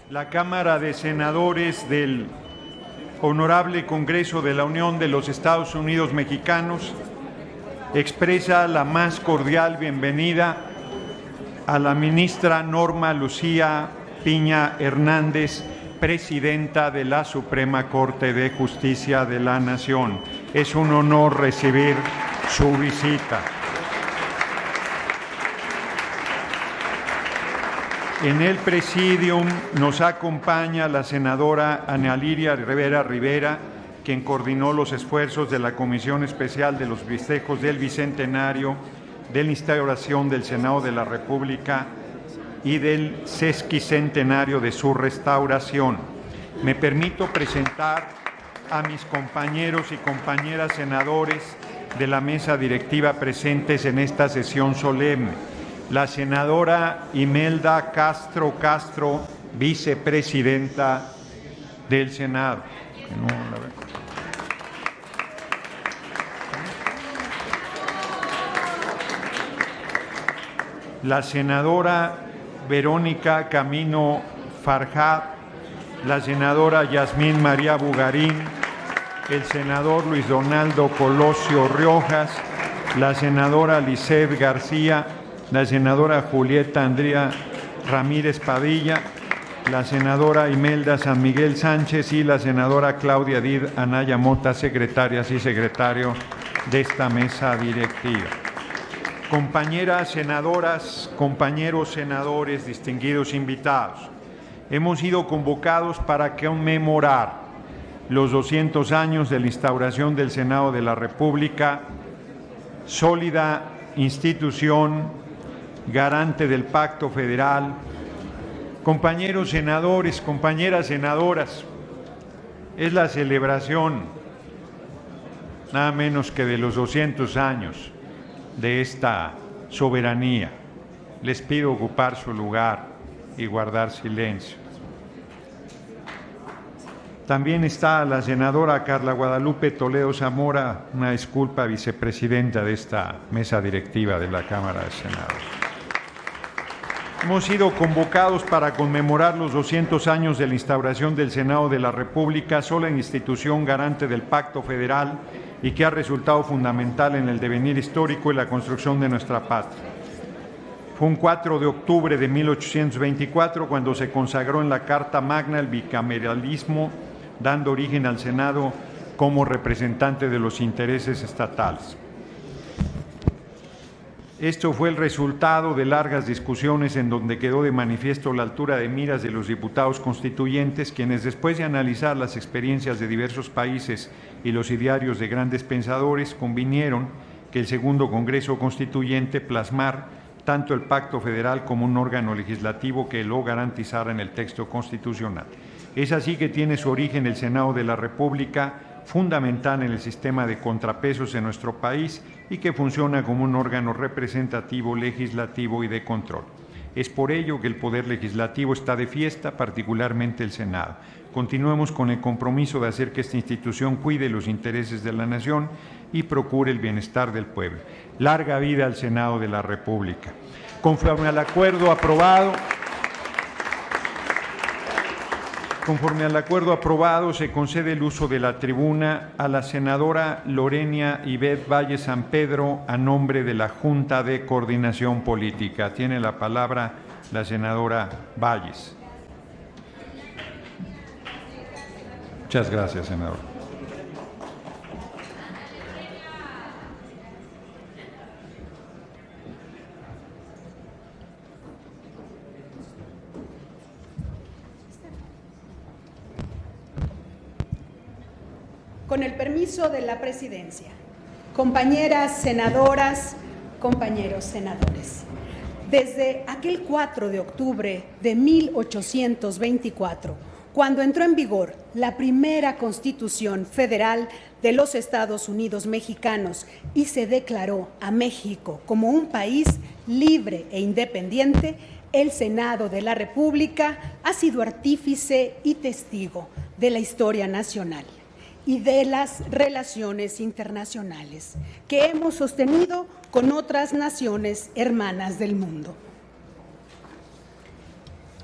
La Cámara de Senadores del Honorable Congreso de la Unión de los Estados Unidos Mexicanos expresa la más cordial bienvenida a la ministra Norma Lucía Piña Hernández, presidenta de la Suprema Corte de Justicia de la Nación. Es un honor recibir su visita. En el presidium nos acompaña la senadora Ana Lilia Rivera, quien coordinó los esfuerzos de la Comisión Especial de los Festejos del Bicentenario de la instauración del Senado de la República y del sesquicentenario de su restauración. Me permito presentar a mis compañeros y compañeras senadores de la mesa directiva presentes en esta sesión solemne. La senadora Imelda Castro, vicepresidenta del Senado. La senadora Verónica Camino Farjad, la senadora Yasmín María Bugarín, el senador Luis Donaldo Colosio Riojas, la senadora Lisset García, la senadora Julieta Andrea Ramírez Padilla, la senadora Imelda San Miguel Sánchez y la senadora Claudia Did Anaya Mota, secretarias y secretario de esta mesa directiva. Compañeras senadoras, compañeros senadores, distinguidos invitados, hemos sido convocados para conmemorar los 200 años de la instauración del Senado de la República, sólida institución, garante del Pacto Federal. Compañeros senadores, compañeras senadoras, es la celebración nada menos que de los 200 años de esta soberanía. Les pido ocupar su lugar y guardar silencio. También está la senadora Carla Guadalupe Toledo Zamora, una disculpa, vicepresidenta de esta mesa directiva de la Cámara de Senadores. Hemos sido convocados para conmemorar los 200 años de la instauración del Senado de la República, sola institución garante del Pacto Federal y que ha resultado fundamental en el devenir histórico y la construcción de nuestra patria. Fue un 4 de octubre de 1824 cuando se consagró en la Carta Magna el bicameralismo, dando origen al Senado como representante de los intereses estatales. Esto fue el resultado de largas discusiones en donde quedó de manifiesto la altura de miras de los diputados constituyentes, quienes después de analizar las experiencias de diversos países y los idearios de grandes pensadores, convinieron que el segundo Congreso Constituyente plasmar tanto el Pacto Federal como un órgano legislativo que lo garantizara en el texto constitucional. Es así que tiene su origen el Senado de la República, fundamental en el sistema de contrapesos en nuestro país y que funciona como un órgano representativo, legislativo y de control. Es por ello que el Poder Legislativo está de fiesta, particularmente el Senado. Continuemos con el compromiso de hacer que esta institución cuide los intereses de la nación y procure el bienestar del pueblo. Larga vida al Senado de la República. Conforme al acuerdo aprobado, se concede el uso de la tribuna a la senadora Lorena Ivette Valle San Pedro a nombre de la Junta de Coordinación Política. Tiene la palabra la senadora Valles. Muchas gracias, senador. Con el permiso de la presidencia, compañeras senadoras, compañeros senadores, desde aquel 4 de octubre de 1824, cuando entró en vigor la primera Constitución Federal de los Estados Unidos Mexicanos y se declaró a México como un país libre e independiente, el Senado de la República ha sido artífice y testigo de la historia nacional y de las relaciones internacionales que hemos sostenido con otras naciones hermanas del mundo.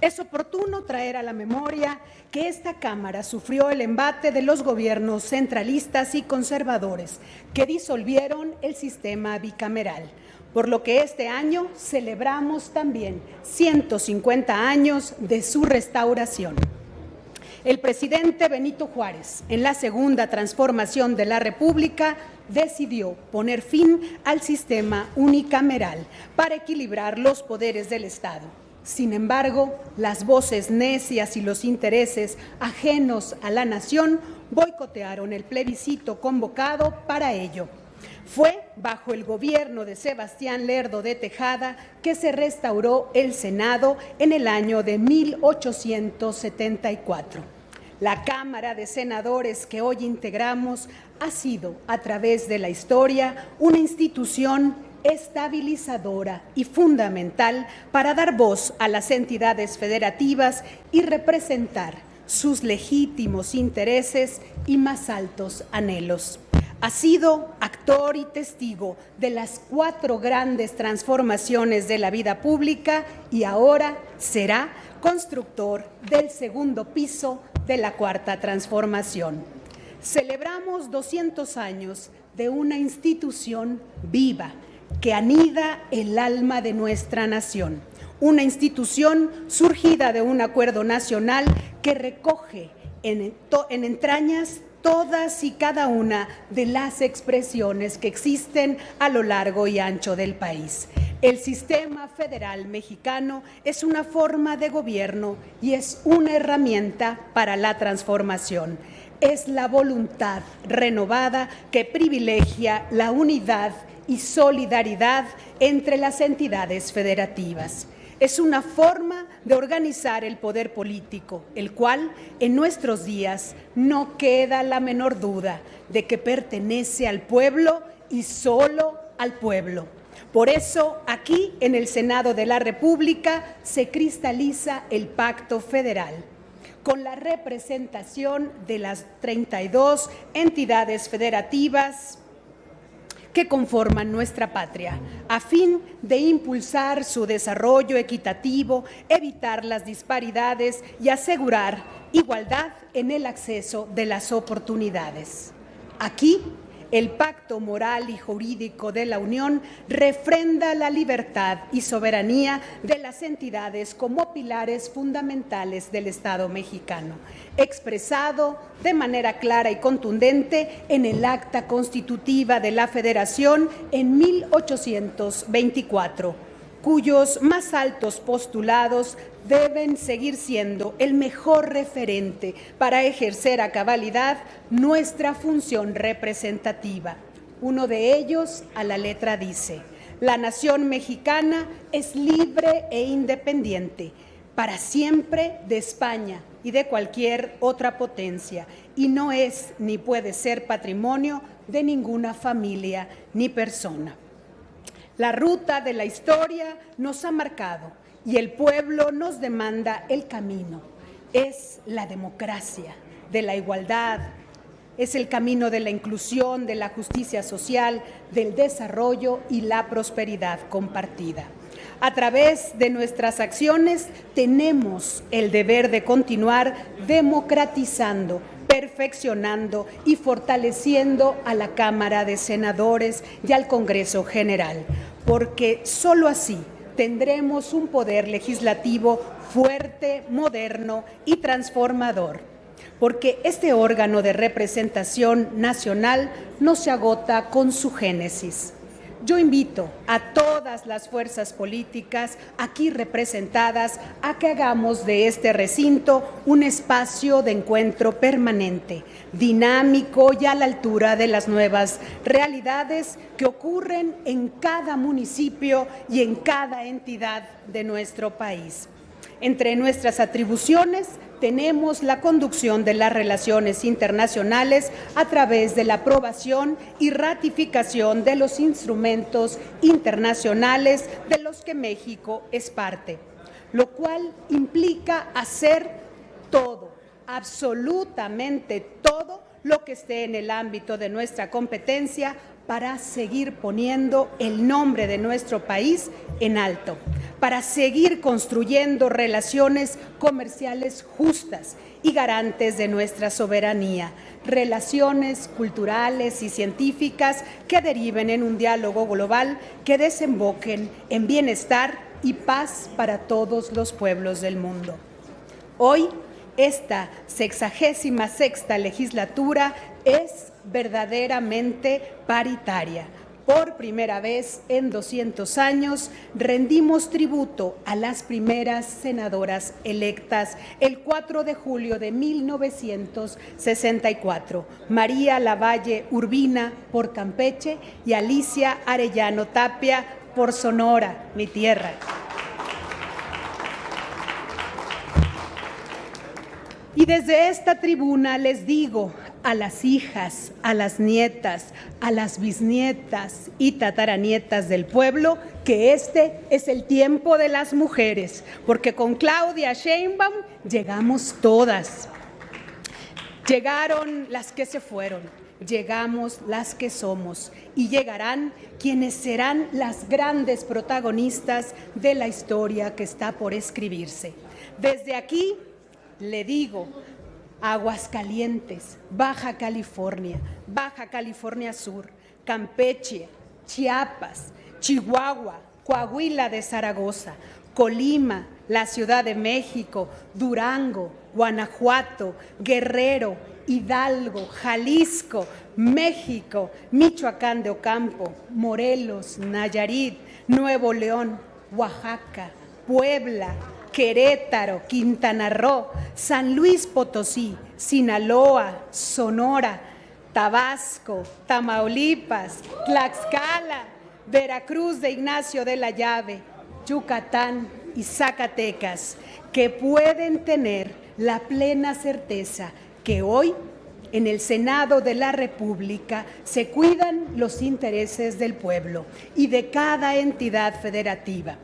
Es oportuno traer a la memoria que esta Cámara sufrió el embate de los gobiernos centralistas y conservadores que disolvieron el sistema bicameral, por lo que este año celebramos también 150 años de su restauración. El presidente Benito Juárez, en la segunda transformación de la República, decidió poner fin al sistema unicameral para equilibrar los poderes del Estado. Sin embargo, las voces necias y los intereses ajenos a la nación boicotearon el plebiscito convocado para ello. Fue bajo el gobierno de Sebastián Lerdo de Tejada que se restauró el Senado en el año de 1874. La Cámara de Senadores que hoy integramos ha sido, a través de la historia, una institución estabilizadora y fundamental para dar voz a las entidades federativas y representar sus legítimos intereses y más altos anhelos. Ha sido actor y testigo de las 4 grandes transformaciones de la vida pública y ahora será constructor del segundo piso de la 4ª transformación. Celebramos 200 años de una institución viva que anida el alma de nuestra nación, una institución surgida de un acuerdo nacional que recoge en entrañas todas y cada una de las expresiones que existen a lo largo y ancho del país. El sistema federal mexicano es una forma de gobierno y es una herramienta para la transformación. Es la voluntad renovada que privilegia la unidad y solidaridad entre las entidades federativas. Es una forma de organizar el poder político, el cual en nuestros días no queda la menor duda de que pertenece al pueblo y solo al pueblo. Por eso, aquí en el Senado de la República se cristaliza el Pacto Federal, con la representación de las 32 entidades federativas que conforman nuestra patria, a fin de impulsar su desarrollo equitativo, evitar las disparidades y asegurar igualdad en el acceso de las oportunidades. Aquí, el pacto moral y jurídico de la Unión refrenda la libertad y soberanía de las entidades como pilares fundamentales del Estado mexicano, expresado de manera clara y contundente en el Acta Constitutiva de la Federación en 1824, cuyos más altos postulados deben seguir siendo el mejor referente para ejercer a cabalidad nuestra función representativa. Uno de ellos, a la letra, dice: la nación mexicana es libre e independiente, para siempre de España y de cualquier otra potencia, y no es ni puede ser patrimonio de ninguna familia ni persona. La ruta de la historia nos ha marcado y el pueblo nos demanda el camino. Es la democracia, de la igualdad, es el camino de la inclusión, de la justicia social, del desarrollo y la prosperidad compartida. A través de nuestras acciones tenemos el deber de continuar democratizando, perfeccionando y fortaleciendo a la Cámara de Senadores y al Congreso General, porque solo así tendremos un poder legislativo fuerte, moderno y transformador, porque este órgano de representación nacional no se agota con su génesis. Yo invito a todas las fuerzas políticas aquí representadas a que hagamos de este recinto un espacio de encuentro permanente, dinámico y a la altura de las nuevas realidades que ocurren en cada municipio y en cada entidad de nuestro país. Entre nuestras atribuciones tenemos la conducción de las relaciones internacionales a través de la aprobación y ratificación de los instrumentos internacionales de los que México es parte, lo cual implica hacer todo, absolutamente todo lo que esté en el ámbito de nuestra competencia para seguir poniendo el nombre de nuestro país en alto, para seguir construyendo relaciones comerciales justas y garantes de nuestra soberanía, relaciones culturales y científicas que deriven en un diálogo global que desemboquen en bienestar y paz para todos los pueblos del mundo. Hoy, esta 66ª legislatura es verdaderamente paritaria. Por primera vez en 200 años rendimos tributo a las primeras senadoras electas el 4 de julio de 1964, María Lavalle Urbina por Campeche y Alicia Arellano Tapia por Sonora, mi tierra. Y desde esta tribuna les digo a las hijas, a las nietas, a las bisnietas y tataranietas del pueblo que este es el tiempo de las mujeres, porque con Claudia Sheinbaum llegamos todas. Llegaron las que se fueron, llegamos las que somos y llegarán quienes serán las grandes protagonistas de la historia que está por escribirse. Desde aquí le digo, Aguascalientes, Baja California Sur, Campeche, Chiapas, Chihuahua, Coahuila de Zaragoza, Colima, la Ciudad de México, Durango, Guanajuato, Guerrero, Hidalgo, Jalisco, México, Michoacán de Ocampo, Morelos, Nayarit, Nuevo León, Oaxaca, Puebla, Querétaro, Quintana Roo, San Luis Potosí, Sinaloa, Sonora, Tabasco, Tamaulipas, Tlaxcala, Veracruz de Ignacio de la Llave, Yucatán y Zacatecas, que pueden tener la plena certeza que hoy en el Senado de la República se cuidan los intereses del pueblo y de cada entidad federativa,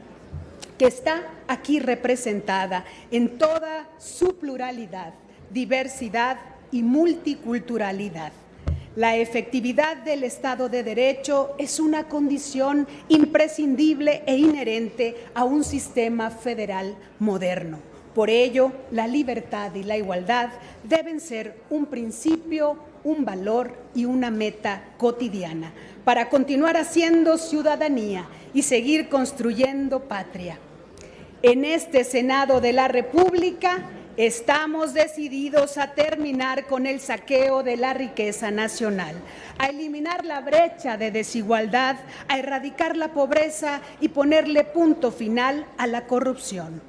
que está aquí representada en toda su pluralidad, diversidad y multiculturalidad. La efectividad del Estado de Derecho es una condición imprescindible e inherente a un sistema federal moderno. Por ello, la libertad y la igualdad deben ser un principio, un valor y una meta cotidiana para continuar haciendo ciudadanía y seguir construyendo patria. En este Senado de la República estamos decididos a terminar con el saqueo de la riqueza nacional, a eliminar la brecha de desigualdad, a erradicar la pobreza y ponerle punto final a la corrupción.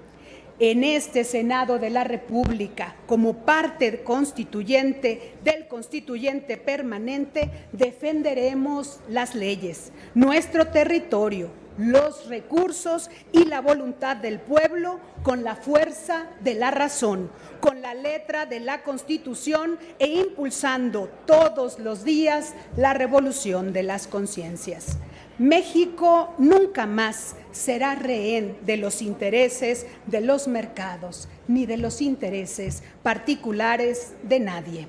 En este Senado de la República, como parte constituyente del constituyente permanente, defenderemos las leyes, nuestro territorio, los recursos y la voluntad del pueblo con la fuerza de la razón, con la letra de la Constitución e impulsando todos los días la revolución de las conciencias. México nunca más será rehén de los intereses de los mercados ni de los intereses particulares de nadie.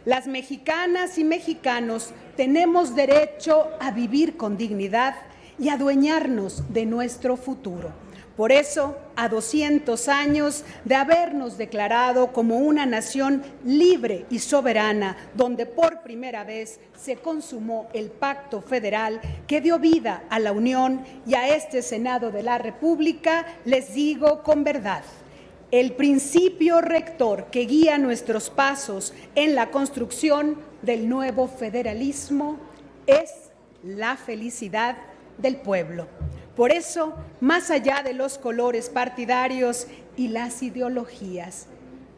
Las mexicanas y mexicanos tenemos derecho a vivir con dignidad y adueñarnos de nuestro futuro. Por eso, a 200 años de habernos declarado como una nación libre y soberana, donde por primera vez se consumó el pacto federal que dio vida a la Unión y a este Senado de la República, les digo con verdad, el principio rector que guía nuestros pasos en la construcción del nuevo federalismo es la felicidad del pueblo. Por eso, más allá de los colores partidarios y las ideologías,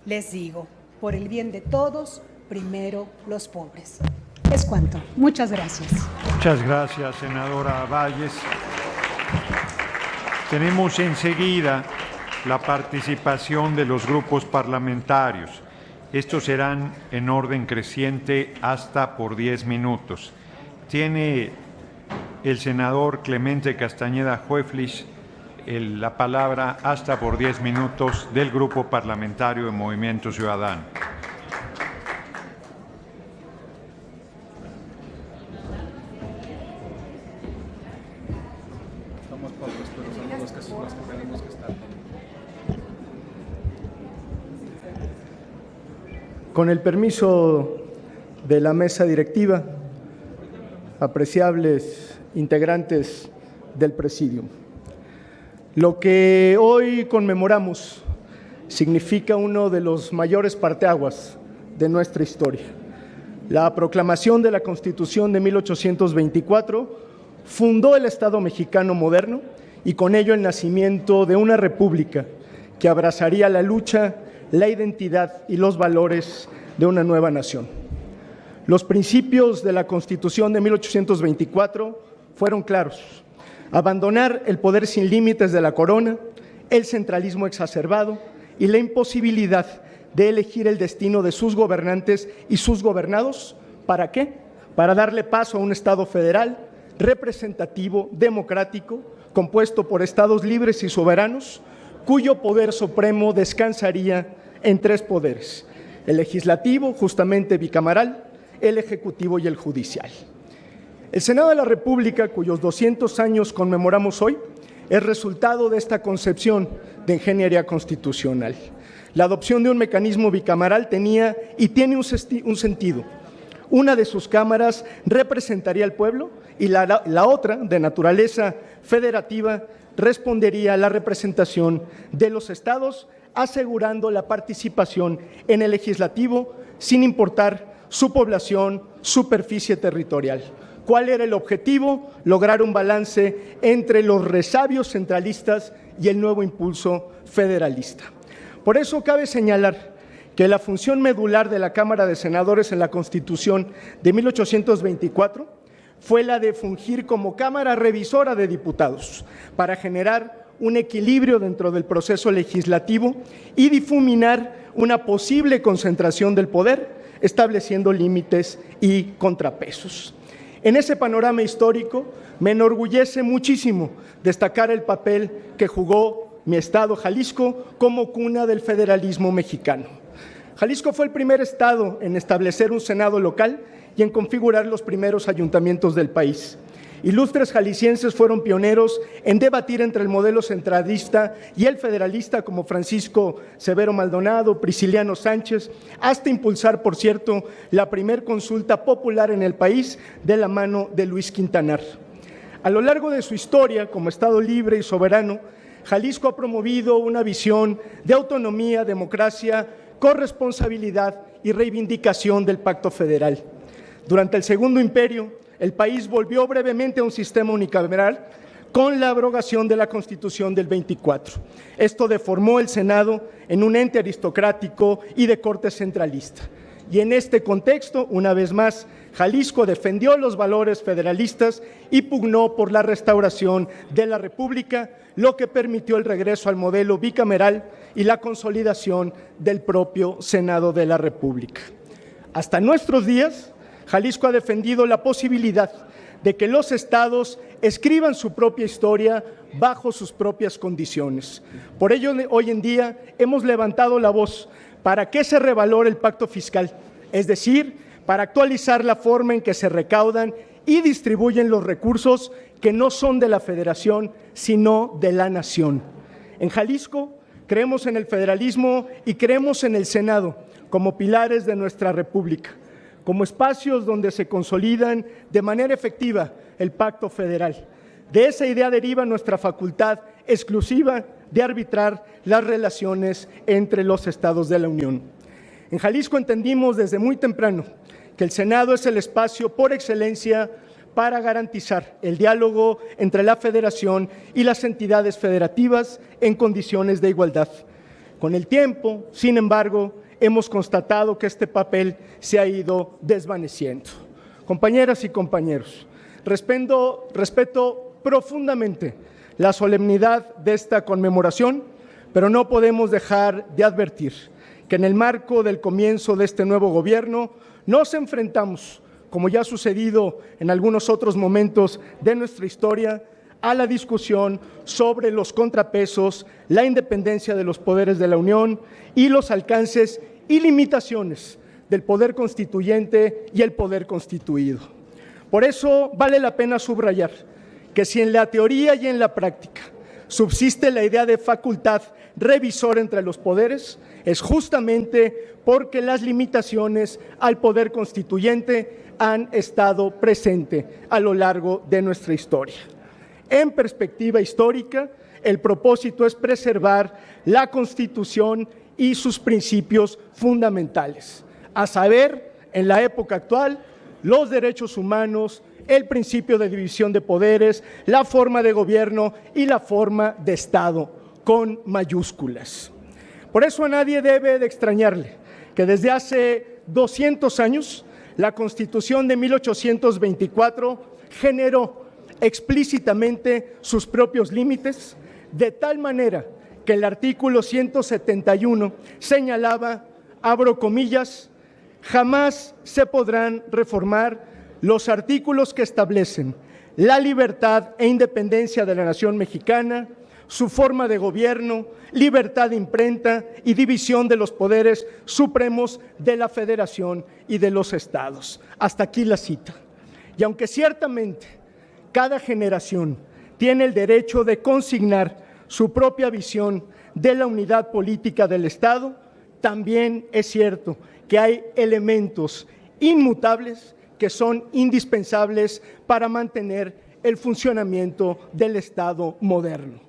les digo, por el bien de todos, primero los pobres. Es cuanto. Muchas gracias. Muchas gracias, senadora Valles. Tenemos enseguida la participación de los grupos parlamentarios. Estos serán en orden creciente hasta por 10 minutos. Tiene el senador Clemente Castañeda Hueflich la palabra hasta por 10 minutos del Grupo Parlamentario de Movimiento Ciudadano. Con el permiso de la mesa directiva, apreciables integrantes del Presidium, lo que hoy conmemoramos significa uno de los mayores parteaguas de nuestra historia. La proclamación de la Constitución de 1824 fundó el Estado mexicano moderno y con ello el nacimiento de una república que abrazaría la lucha, la identidad y los valores de una nueva nación. Los principios de la Constitución de 1824 fueron claros: abandonar el poder sin límites de la corona, el centralismo exacerbado y la imposibilidad de elegir el destino de sus gobernantes y sus gobernados. ¿Para qué? Para darle paso a un Estado federal, representativo, democrático, compuesto por estados libres y soberanos, cuyo poder supremo descansaría en tres poderes: el legislativo, justamente bicameral, el ejecutivo y el judicial. El Senado de la República, cuyos 200 años conmemoramos hoy, es resultado de esta concepción de ingeniería constitucional. La adopción de un mecanismo bicameral tenía y tiene un sentido. Una de sus cámaras representaría al pueblo y la otra, de naturaleza federativa, respondería a la representación de los estados, asegurando la participación en el legislativo sin importar su población, superficie territorial. ¿Cuál era el objetivo? Lograr un balance entre los resabios centralistas y el nuevo impulso federalista. Por eso cabe señalar que la función medular de la Cámara de Senadores en la Constitución de 1824 fue la de fungir como Cámara revisora de diputados para generar un equilibrio dentro del proceso legislativo y difuminar una posible concentración del poder, estableciendo límites y contrapesos. En ese panorama histórico me enorgullece muchísimo destacar el papel que jugó mi estado, Jalisco, como cuna del federalismo mexicano. Jalisco fue el primer estado en establecer un senado local y en configurar los primeros ayuntamientos del país. Ilustres jaliscienses fueron pioneros en debatir entre el modelo centralista y el federalista, como Francisco Severo Maldonado, Prisciliano Sánchez, hasta impulsar, por cierto, la primer consulta popular en el país de la mano de Luis Quintanar. A lo largo de su historia como estado libre y soberano, Jalisco ha promovido una visión de autonomía, democracia, corresponsabilidad y reivindicación del Pacto Federal. Durante el Segundo Imperio, el país volvió brevemente a un sistema unicameral con la abrogación de la Constitución del 24. Esto deformó el Senado en un ente aristocrático y de corte centralista. Y en este contexto, una vez más, Jalisco defendió los valores federalistas y pugnó por la restauración de la República, lo que permitió el regreso al modelo bicameral y la consolidación del propio Senado de la República. Hasta nuestros días, Jalisco ha defendido la posibilidad de que los estados escriban su propia historia bajo sus propias condiciones. Por ello, hoy en día hemos levantado la voz para que se revalore el pacto fiscal, es decir, para actualizar la forma en que se recaudan y distribuyen los recursos que no son de la federación, sino de la nación. En Jalisco creemos en el federalismo y creemos en el Senado como pilares de nuestra república, como espacios donde se consolidan de manera efectiva el pacto federal. De esa idea deriva nuestra facultad exclusiva de arbitrar las relaciones entre los estados de la Unión. En Jalisco entendimos desde muy temprano que el Senado es el espacio por excelencia para garantizar el diálogo entre la Federación y las entidades federativas en condiciones de igualdad. Con el tiempo, sin embargo, hemos constatado que este papel se ha ido desvaneciendo. Compañeras y compañeros, respeto profundamente la solemnidad de esta conmemoración, pero no podemos dejar de advertir que en el marco del comienzo de este nuevo gobierno nos enfrentamos, como ya ha sucedido en algunos otros momentos de nuestra historia, a la discusión sobre los contrapesos, la independencia de los poderes de la Unión y los alcances y limitaciones del poder constituyente y el poder constituido. Por eso vale la pena subrayar que si en la teoría y en la práctica subsiste la idea de facultad revisora entre los poderes, es justamente porque las limitaciones al poder constituyente han estado presentes a lo largo de nuestra historia. En perspectiva histórica, el propósito es preservar la Constitución y sus principios fundamentales, a saber, en la época actual, los derechos humanos, el principio de división de poderes, la forma de gobierno y la forma de Estado, con mayúsculas. Por eso a nadie debe de extrañarle que desde hace 200 años la Constitución de 1824 generó explícitamente sus propios límites, de tal manera que el artículo 171 señalaba, abro comillas, jamás se podrán reformar los artículos que establecen la libertad e independencia de la nación mexicana, su forma de gobierno, libertad de imprenta y división de los poderes supremos de la Federación y de los estados. Hasta aquí la cita. Y aunque ciertamente cada generación tiene el derecho de consignar su propia visión de la unidad política del Estado, también es cierto que hay elementos inmutables que son indispensables para mantener el funcionamiento del Estado moderno.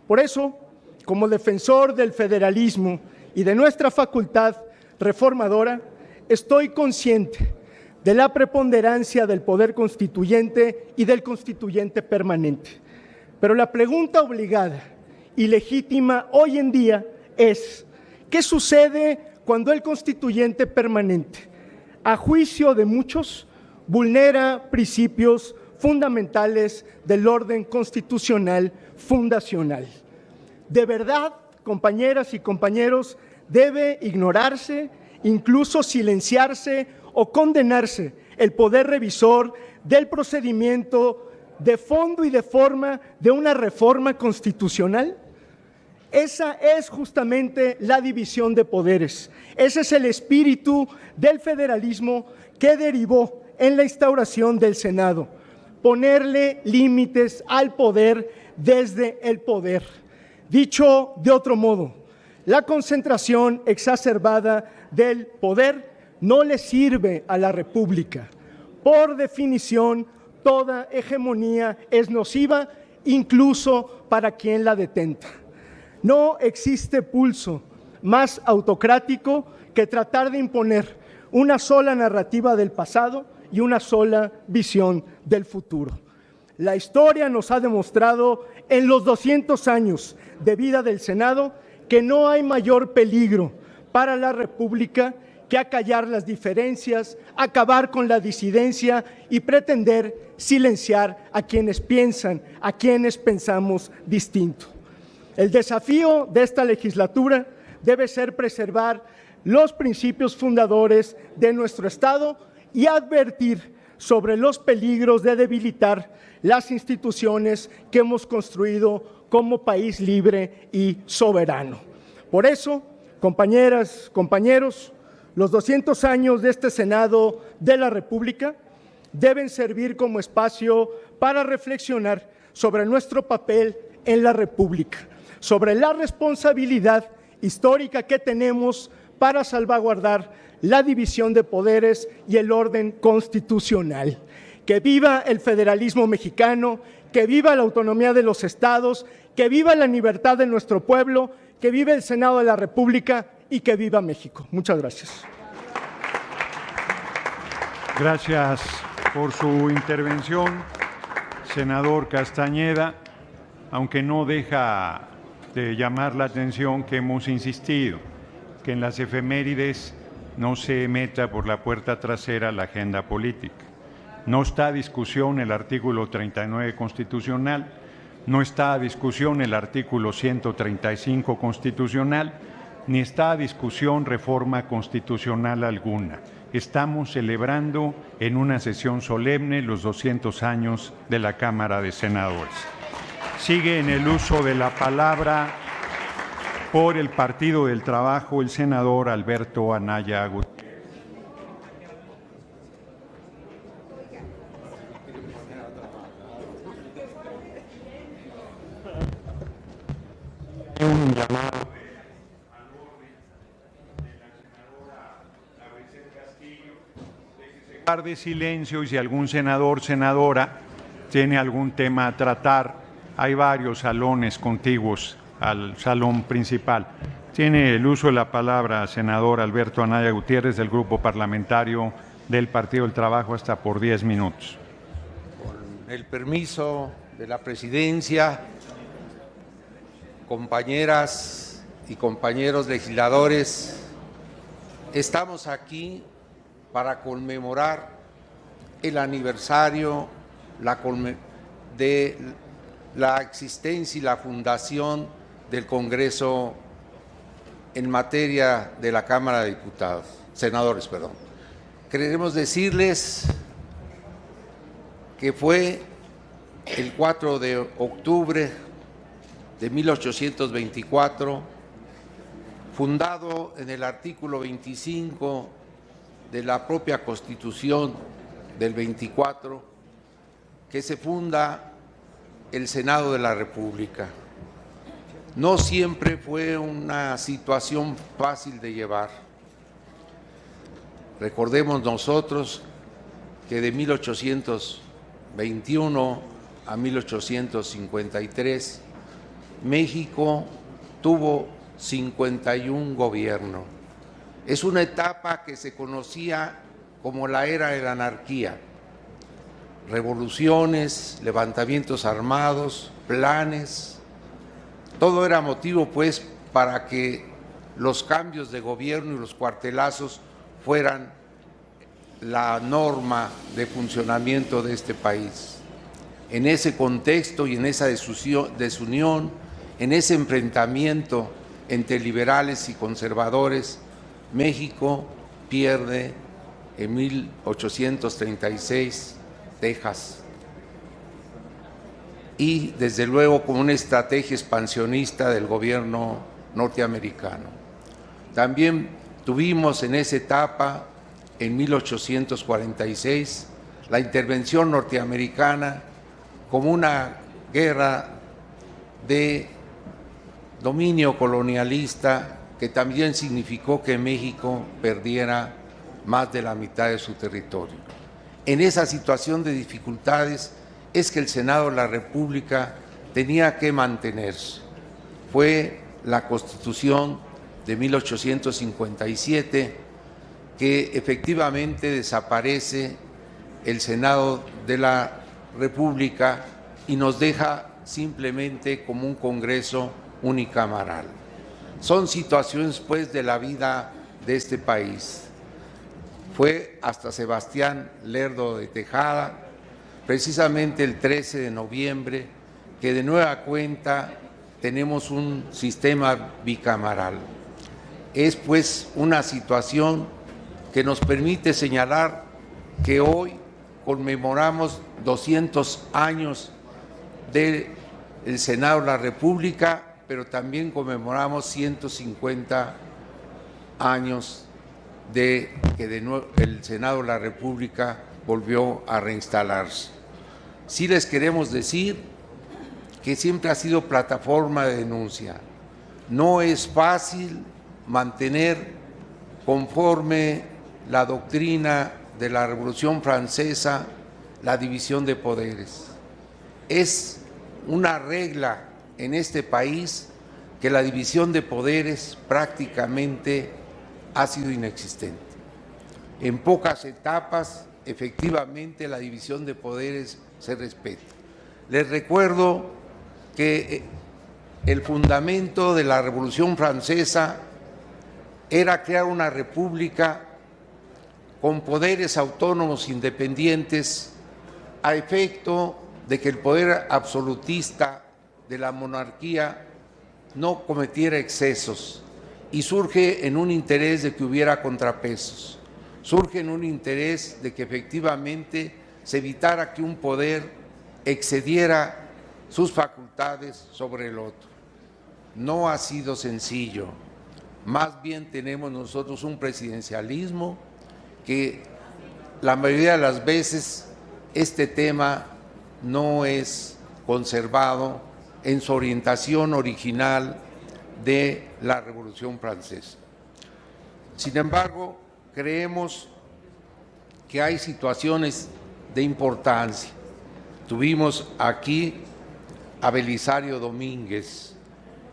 Por eso, como defensor del federalismo y de nuestra facultad reformadora, estoy consciente de la preponderancia del poder constituyente y del constituyente permanente. Pero la pregunta obligada y legítima hoy en día es: ¿qué sucede cuando el constituyente permanente, a juicio de muchos, vulnera principios fundamentales del orden constitucional fundacional? De verdad, compañeras y compañeros, debe ignorarse, incluso silenciarse o condenarse el poder revisor del procedimiento de fondo y de forma de una reforma constitucional. Esa es justamente la división de poderes. Ese es el espíritu del federalismo que derivó en la instauración del Senado. Ponerle límites al poder desde el poder. Dicho de otro modo, la concentración exacerbada del poder no le sirve a la República. Por definición, toda hegemonía es nociva, incluso para quien la detenta. No existe pulso más autocrático que tratar de imponer una sola narrativa del pasado y una sola visión del futuro. La historia nos ha demostrado en los 200 años de vida del Senado que no hay mayor peligro para la República que acallar las diferencias, acabar con la disidencia y pretender silenciar a quienes piensan, a quienes pensamos distinto. El desafío de esta legislatura debe ser preservar los principios fundadores de nuestro Estado y advertir sobre los peligros de debilitar las instituciones que hemos construido como país libre y soberano. Por eso, compañeras, compañeros, los 200 años de este Senado de la República deben servir como espacio para reflexionar sobre nuestro papel en la República, sobre la responsabilidad histórica que tenemos para salvaguardar la división de poderes y el orden constitucional. Que viva el federalismo mexicano, que viva la autonomía de los estados, que viva la libertad de nuestro pueblo, que viva el Senado de la República y que viva México. Muchas gracias. Gracias por su intervención, senador Castañeda, aunque no deja de llamar la atención que hemos insistido que en las efemérides no se meta por la puerta trasera la agenda política. No está a discusión el artículo 39 constitucional, no está a discusión el artículo 135 constitucional, ni está a discusión reforma constitucional alguna. Estamos celebrando en una sesión solemne los 200 años de la Cámara de Senadores. Sigue en el uso de la palabra por el Partido del Trabajo el senador Alberto Anaya Gutiérrez. Un llamado al orden de silencio y si algún senador, senadora tiene algún tema a tratar, hay varios salones contiguos al salón principal. Tiene el uso de la palabra senador Alberto Anaya Gutiérrez del Grupo Parlamentario del Partido del Trabajo hasta por 10 minutos. Con el permiso de la presidencia, compañeras y compañeros legisladores, estamos aquí para conmemorar el aniversario de la existencia y la fundación del Congreso en materia de la Cámara de Diputados, senadores, perdón. Queremos decirles que fue el 4 de octubre de 1824, fundado en el artículo 25 de la propia Constitución del 24, que se funda el Senado de la República. No siempre fue una situación fácil de llevar. Recordemos nosotros que de 1821 a 1853, México tuvo 51 gobiernos. Es una etapa que se conocía como la era de la anarquía. Revoluciones, levantamientos armados, planes, todo era motivo pues para que los cambios de gobierno y los cuartelazos fueran la norma de funcionamiento de este país. En ese contexto y en esa desunión, en ese enfrentamiento entre liberales y conservadores, México pierde en 1836 Texas. Y desde luego como una estrategia expansionista del gobierno norteamericano. También tuvimos en esa etapa, en 1846, la intervención norteamericana como una guerra de dominio colonialista que también significó que México perdiera más de la mitad de su territorio. En esa situación de dificultades es que el Senado de la República tenía que mantenerse. Fue la Constitución de 1857 que efectivamente desaparece el Senado de la República y nos deja simplemente como un Congreso unicameral. Son situaciones pues de la vida de este país. Fue hasta Sebastián Lerdo de Tejada, precisamente el 13 de noviembre, que de nueva cuenta tenemos un sistema bicameral. Es pues una situación que nos permite señalar que hoy conmemoramos 200 años del Senado de la República, pero también conmemoramos 150 años de que de nuevo el Senado de la República volvió a reinstalarse. Sí les queremos decir que siempre ha sido plataforma de denuncia. No es fácil mantener conforme la doctrina de la Revolución Francesa la división de poderes. Es una regla en este país que la división de poderes prácticamente ha sido inexistente. En pocas etapas, efectivamente, la división de poderes se respeta. Les recuerdo que el fundamento de la Revolución Francesa era crear una república con poderes autónomos independientes a efecto de que el poder absolutista de la monarquía no cometiera excesos, y surge en un interés de que hubiera contrapesos, surge en un interés de que efectivamente se evitara que un poder excediera sus facultades sobre el otro. No ha sido sencillo, más bien tenemos nosotros un presidencialismo que la mayoría de las veces este tema no es conservado en su orientación original de la Revolución Francesa. Sin embargo, creemos que hay situaciones de importancia. Tuvimos aquí a Belisario Domínguez,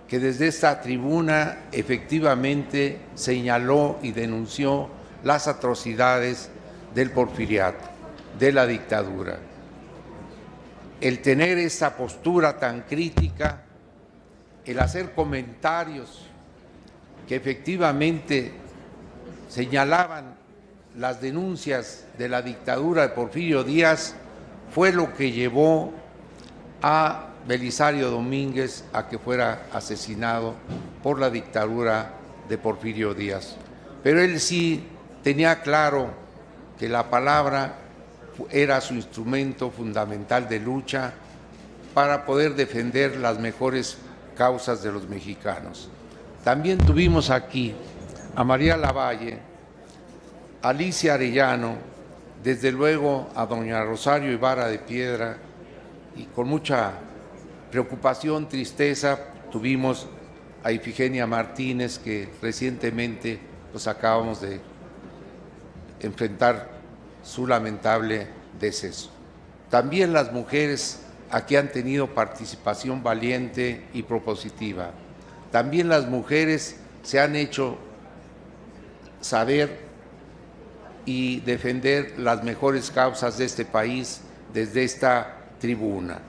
que desde esta tribuna efectivamente señaló y denunció las atrocidades del porfiriato, de la dictadura. El tener esta postura tan crítica, el hacer comentarios que efectivamente señalaban las denuncias de la dictadura de Porfirio Díaz, fue lo que llevó a Belisario Domínguez a que fuera asesinado por la dictadura de Porfirio Díaz. Pero él sí tenía claro que la palabra era su instrumento fundamental de lucha para poder defender las mejores causas de los mexicanos. También tuvimos aquí a María Lavalle, a Alicia Arellano, desde luego a doña Rosario Ibarra de Piedra, y con mucha preocupación, tristeza, tuvimos a Ifigenia Martínez, que recientemente pues acabamos de enfrentar su lamentable deceso. También las mujeres aquí han tenido participación valiente y propositiva. También las mujeres se han hecho saber y defender las mejores causas de este país desde esta tribuna.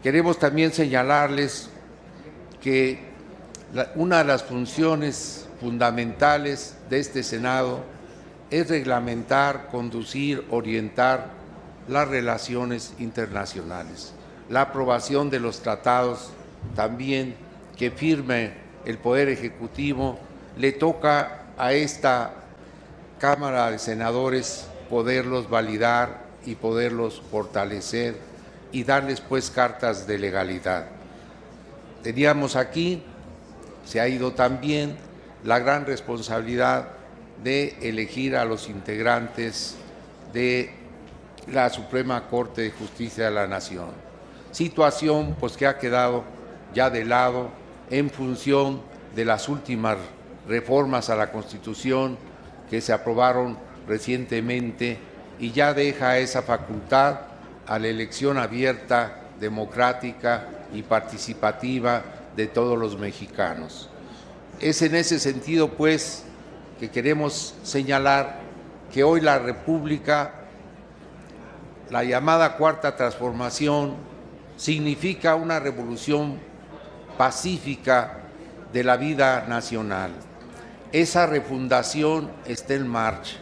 Queremos también señalarles que una de las funciones fundamentales de este Senado es reglamentar, conducir, orientar las relaciones internacionales. La aprobación de los tratados también que firme el Poder Ejecutivo, le toca a esta Cámara de Senadores poderlos validar y poderlos fortalecer y darles pues cartas de legalidad. Teníamos aquí, se ha ido también, la gran responsabilidad de elegir a los integrantes de la Suprema Corte de Justicia de la Nación. Situación pues que ha quedado ya de lado en función de las últimas reformas a la Constitución que se aprobaron recientemente y ya deja esa facultad a la elección abierta, democrática y participativa de todos los mexicanos. Es en ese sentido, pues, que queremos señalar que hoy la República, la llamada Cuarta Transformación, significa una revolución pacífica de la vida nacional. Esa refundación está en marcha.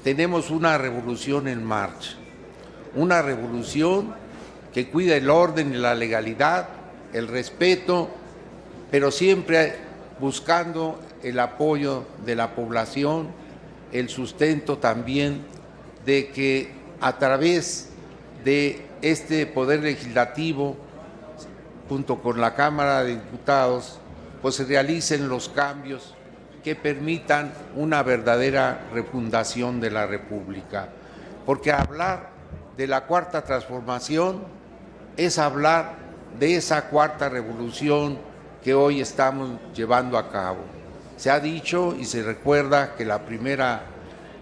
Tenemos una revolución en marcha, una revolución que cuida el orden y la legalidad, el respeto, pero siempre buscando el apoyo de la población, el sustento también de que a través de este Poder Legislativo, junto con la Cámara de Diputados, pues se realicen los cambios que permitan una verdadera refundación de la República. Porque hablar de la Cuarta Transformación es hablar de esa cuarta revolución que hoy estamos llevando a cabo. Se ha dicho y se recuerda que la primera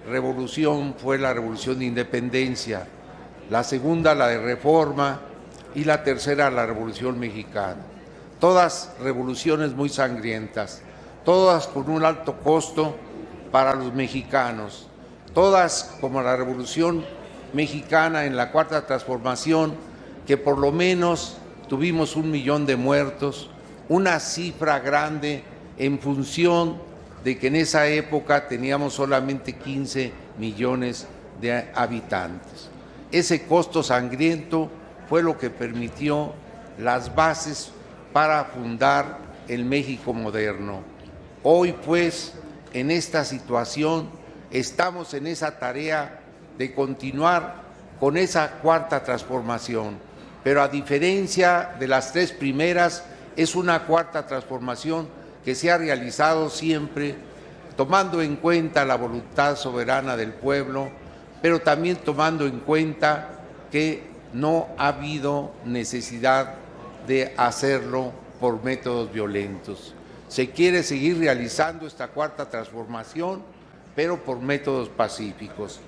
revolución fue la Revolución de Independencia, la segunda la de Reforma y la tercera la Revolución Mexicana. Todas revoluciones muy sangrientas, todas con un alto costo para los mexicanos, todas como la Revolución Mexicana en la Cuarta Transformación, que por lo menos tuvimos 1 millón de muertos, una cifra grande en función de que en esa época teníamos solamente 15 millones de habitantes. Ese costo sangriento fue lo que permitió las bases para fundar el México moderno. Hoy, pues, en esta situación, estamos en esa tarea de continuar con esa cuarta transformación, pero a diferencia de las 3 primeras, es una cuarta transformación que se ha realizado siempre tomando en cuenta la voluntad soberana del pueblo, pero también tomando en cuenta que no ha habido necesidad de hacerlo por métodos violentos. Se quiere seguir realizando esta cuarta transformación, pero por métodos pacíficos.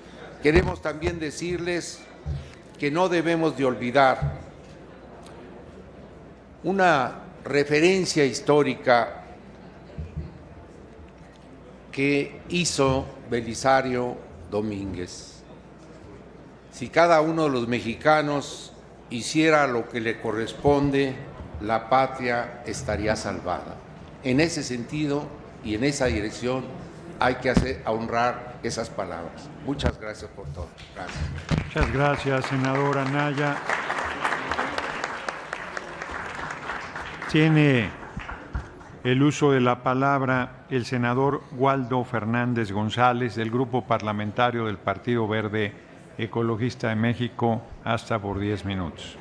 queremos también decirles que no debemos de olvidar una referencia histórica que hizo Belisario Domínguez. Si cada uno de los mexicanos hiciera lo que le corresponde, la patria estaría salvada. En ese sentido y en esa dirección hay que honrar esas palabras. Muchas gracias por todo. Gracias. Muchas gracias, senadora Anaya. Tiene el uso de la palabra el senador Waldo Fernández González, del Grupo Parlamentario del Partido Verde Ecologista de México, hasta por 10 minutos.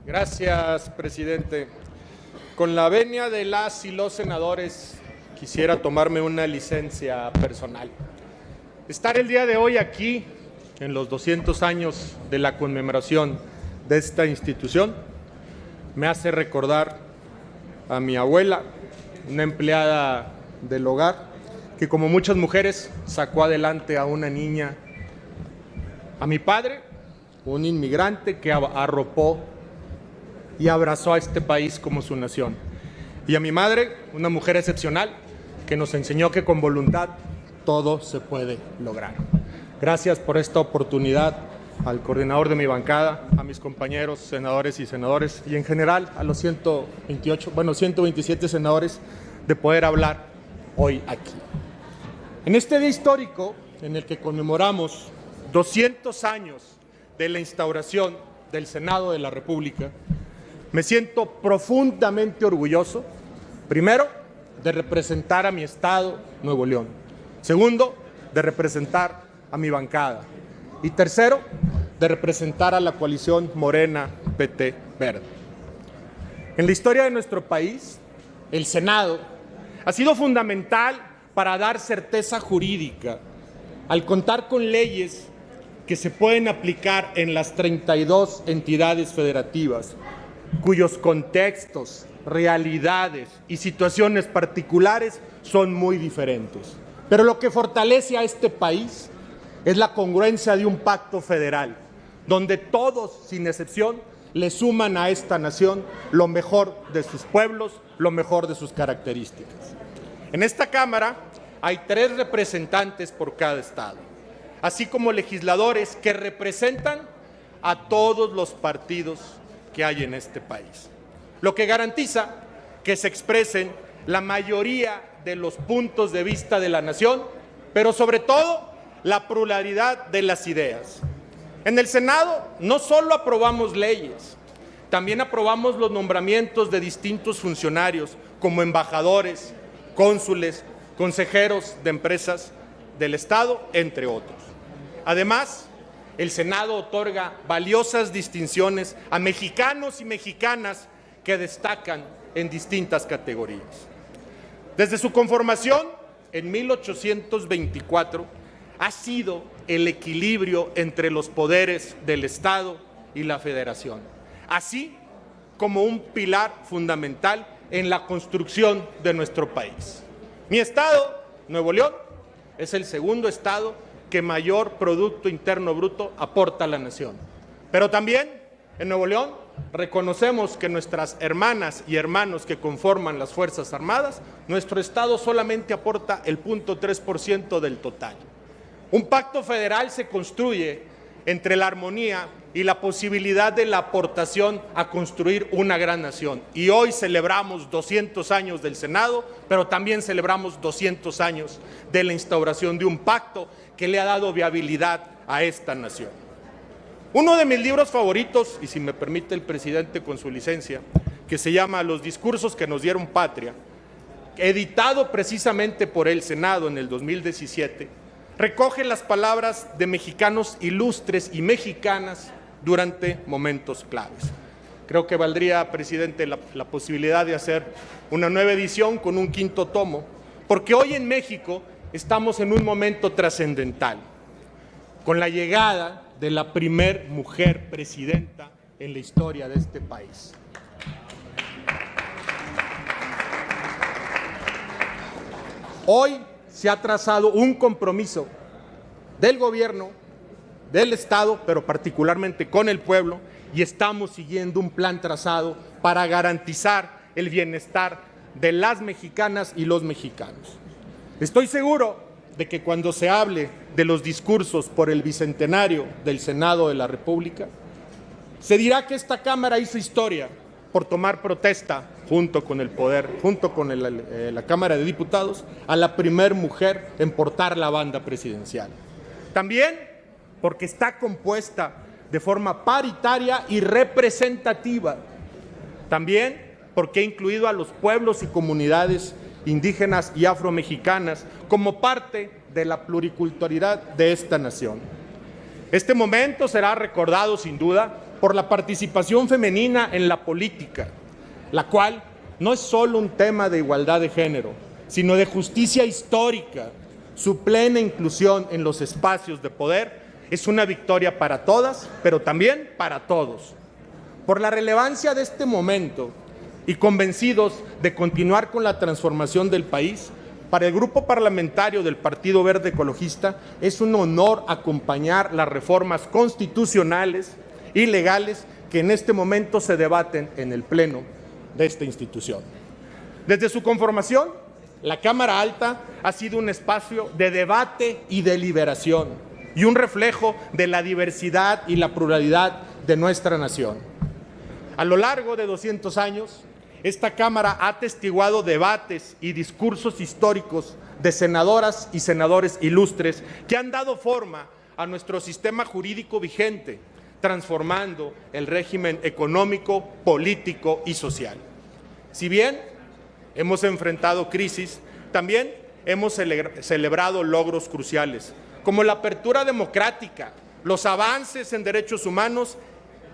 Gracias, presidente. Con la venia de las y los senadores, quisiera tomarme una licencia personal. Estar el día de hoy aquí, en los 200 años de la conmemoración de esta institución, me hace recordar a mi abuela, una empleada del hogar, que como muchas mujeres sacó adelante a una niña, a mi padre, un inmigrante que arropó y abrazó a este país como su nación, y a mi madre, una mujer excepcional que nos enseñó que con voluntad todo se puede lograr. Gracias por esta oportunidad al coordinador de mi bancada, a mis compañeros senadores y senadoras y en general a los 127 senadores de poder hablar hoy aquí. En este día histórico en el que conmemoramos 200 años de la instauración del Senado de la República, me siento profundamente orgulloso, primero, de representar a mi estado, Nuevo León. Segundo, de representar a mi bancada. Y tercero, de representar a la coalición Morena, PT, Verde. En la historia de nuestro país, el Senado ha sido fundamental para dar certeza jurídica al contar con leyes que se pueden aplicar en las 32 entidades federativas, cuyos contextos, realidades y situaciones particulares son muy diferentes. Pero lo que fortalece a este país es la congruencia de un pacto federal, donde todos, sin excepción, le suman a esta nación lo mejor de sus pueblos, lo mejor de sus características. En esta Cámara hay 3 representantes por cada estado, así como legisladores que representan a todos los partidos que hay en este país, lo que garantiza que se expresen la mayoría de los puntos de vista de la nación, pero sobre todo la pluralidad de las ideas. En el Senado no solo aprobamos leyes, también aprobamos los nombramientos de distintos funcionarios como embajadores, cónsules, consejeros de empresas del Estado, entre otros. Además, el Senado otorga valiosas distinciones a mexicanos y mexicanas que destacan en distintas categorías. Desde su conformación, en 1824, ha sido el equilibrio entre los poderes del Estado y la Federación, así como un pilar fundamental en la construcción de nuestro país. Mi estado, Nuevo León, es el segundo estado que mayor Producto Interno Bruto aporta a la nación. Pero también en Nuevo León reconocemos que nuestras hermanas y hermanos que conforman las Fuerzas Armadas, nuestro estado solamente aporta el 0.3% del total. Un pacto federal se construye entre la armonía y la posibilidad de la aportación a construir una gran nación. Y hoy celebramos 200 años del Senado, pero también celebramos 200 años de la instauración de un pacto que le ha dado viabilidad a esta nación. Uno de mis libros favoritos, y si me permite el presidente con su licencia, que se llama Los discursos que nos dieron patria, editado precisamente por el Senado en el 2017, recoge las palabras de mexicanos ilustres y mexicanas durante momentos claves. Creo que valdría, presidente, la posibilidad de hacer una nueva edición con un 5º tomo, porque hoy en México estamos en un momento trascendental, con la llegada de la primer mujer presidenta en la historia de este país. Hoy se ha trazado un compromiso del gobierno, del Estado, pero particularmente con el pueblo, y estamos siguiendo un plan trazado para garantizar el bienestar de las mexicanas y los mexicanos. Estoy seguro de que cuando se hable de los discursos por el bicentenario del Senado de la República, se dirá que esta Cámara hizo historia por tomar protesta junto con el poder, junto con la Cámara de Diputados, a la primer mujer en portar la banda presidencial. También porque está compuesta de forma paritaria y representativa. También porque ha incluido a los pueblos y comunidades indígenas y afromexicanas como parte de la pluriculturalidad de esta nación. Este momento será recordado sin duda por la participación femenina en la política, la cual no es solo un tema de igualdad de género, sino de justicia histórica. Su plena inclusión en los espacios de poder es una victoria para todas, pero también para todos. Por la relevancia de este momento y convencidos de continuar con la transformación del país, para el Grupo Parlamentario del Partido Verde Ecologista es un honor acompañar las reformas constitucionales y legales que en este momento se debaten en el Pleno de esta institución. Desde su conformación, la Cámara Alta ha sido un espacio de debate y deliberación y un reflejo de la diversidad y la pluralidad de nuestra nación. A lo largo de 200 años, esta Cámara ha atestiguado debates y discursos históricos de senadoras y senadores ilustres que han dado forma a nuestro sistema jurídico vigente, transformando el régimen económico, político y social. Si bien hemos enfrentado crisis, también hemos celebrado logros cruciales, como la apertura democrática, los avances en derechos humanos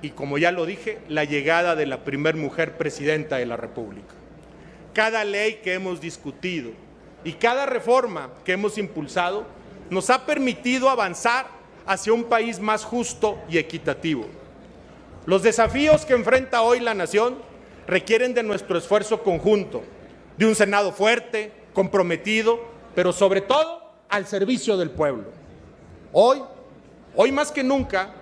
y, como ya lo dije, la llegada de la primer mujer presidenta de la República. Cada ley que hemos discutido y cada reforma que hemos impulsado nos ha permitido avanzar hacia un país más justo y equitativo. Los desafíos que enfrenta hoy la nación requieren de nuestro esfuerzo conjunto, de un Senado fuerte, comprometido, pero sobre todo al servicio del pueblo. Hoy más que nunca,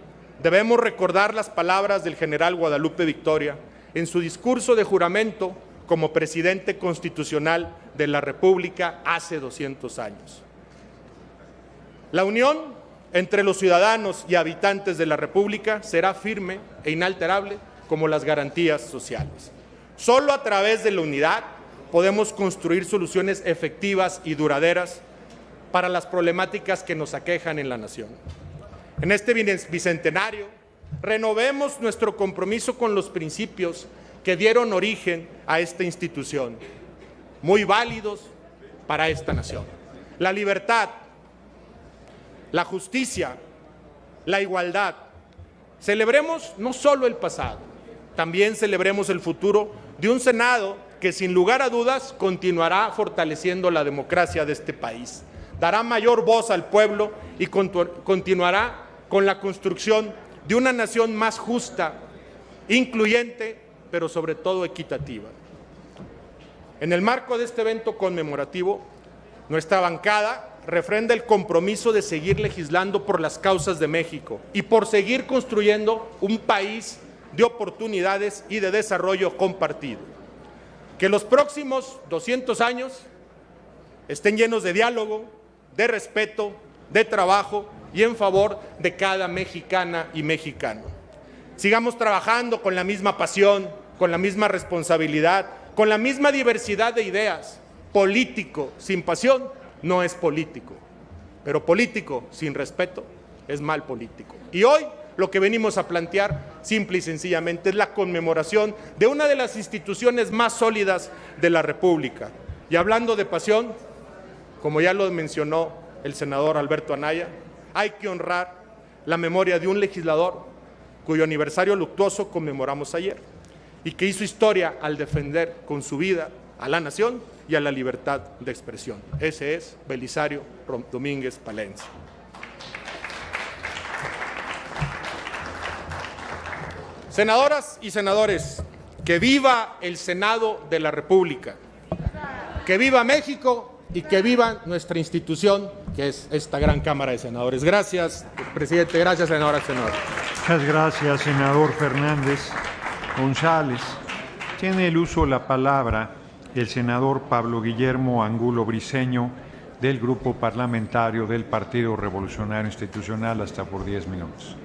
debemos recordar las palabras del general Guadalupe Victoria en su discurso de juramento como presidente constitucional de la República hace 200 años. La unión entre los ciudadanos y habitantes de la República será firme e inalterable como las garantías sociales. Solo a través de la unidad podemos construir soluciones efectivas y duraderas para las problemáticas que nos aquejan en la nación. En este bicentenario, renovemos nuestro compromiso con los principios que dieron origen a esta institución, muy válidos para esta nación. La libertad, la justicia, la igualdad. Celebremos no solo el pasado, también celebremos el futuro de un Senado que sin lugar a dudas continuará fortaleciendo la democracia de este país, dará mayor voz al pueblo y continuará con la construcción de una nación más justa, incluyente, pero sobre todo equitativa. En el marco de este evento conmemorativo, nuestra bancada refrenda el compromiso de seguir legislando por las causas de México y por seguir construyendo un país de oportunidades y de desarrollo compartido. Que los próximos 200 años estén llenos de diálogo, de respeto, de trabajo y en favor de cada mexicana y mexicano. Sigamos trabajando con la misma pasión, con la misma responsabilidad, con la misma diversidad de ideas. Político sin pasión no es político, pero político sin respeto es mal político. Y hoy lo que venimos a plantear simple y sencillamente es la conmemoración de una de las instituciones más sólidas de la República Y hablando de pasión, como ya lo mencionó el senador Alberto Anaya, hay que honrar la memoria de un legislador cuyo aniversario luctuoso conmemoramos ayer y que hizo historia al defender con su vida a la nación y a la libertad de expresión. Ese es Belisario Domínguez Palencia. Senadoras y senadores, que viva el Senado de la República, que viva México y que viva nuestra institución, que es esta gran Cámara de Senadores. Gracias, presidente. Gracias, senadoras y senadores. Muchas gracias, senador Fernández González. Tiene el uso de la palabra el senador Pablo Guillermo Angulo Briceño, del Grupo Parlamentario del Partido Revolucionario Institucional, hasta por 10 minutos.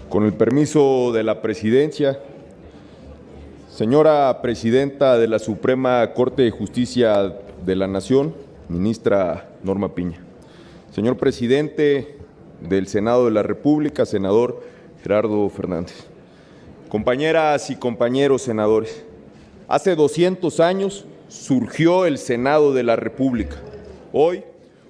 Con el permiso de la presidencia, señora presidenta de la Suprema Corte de Justicia de la Nación, ministra Norma Piña, señor presidente del Senado de la República, senador Gerardo Fernández, compañeras y compañeros senadores, hace 200 años surgió el Senado de la República. Hoy,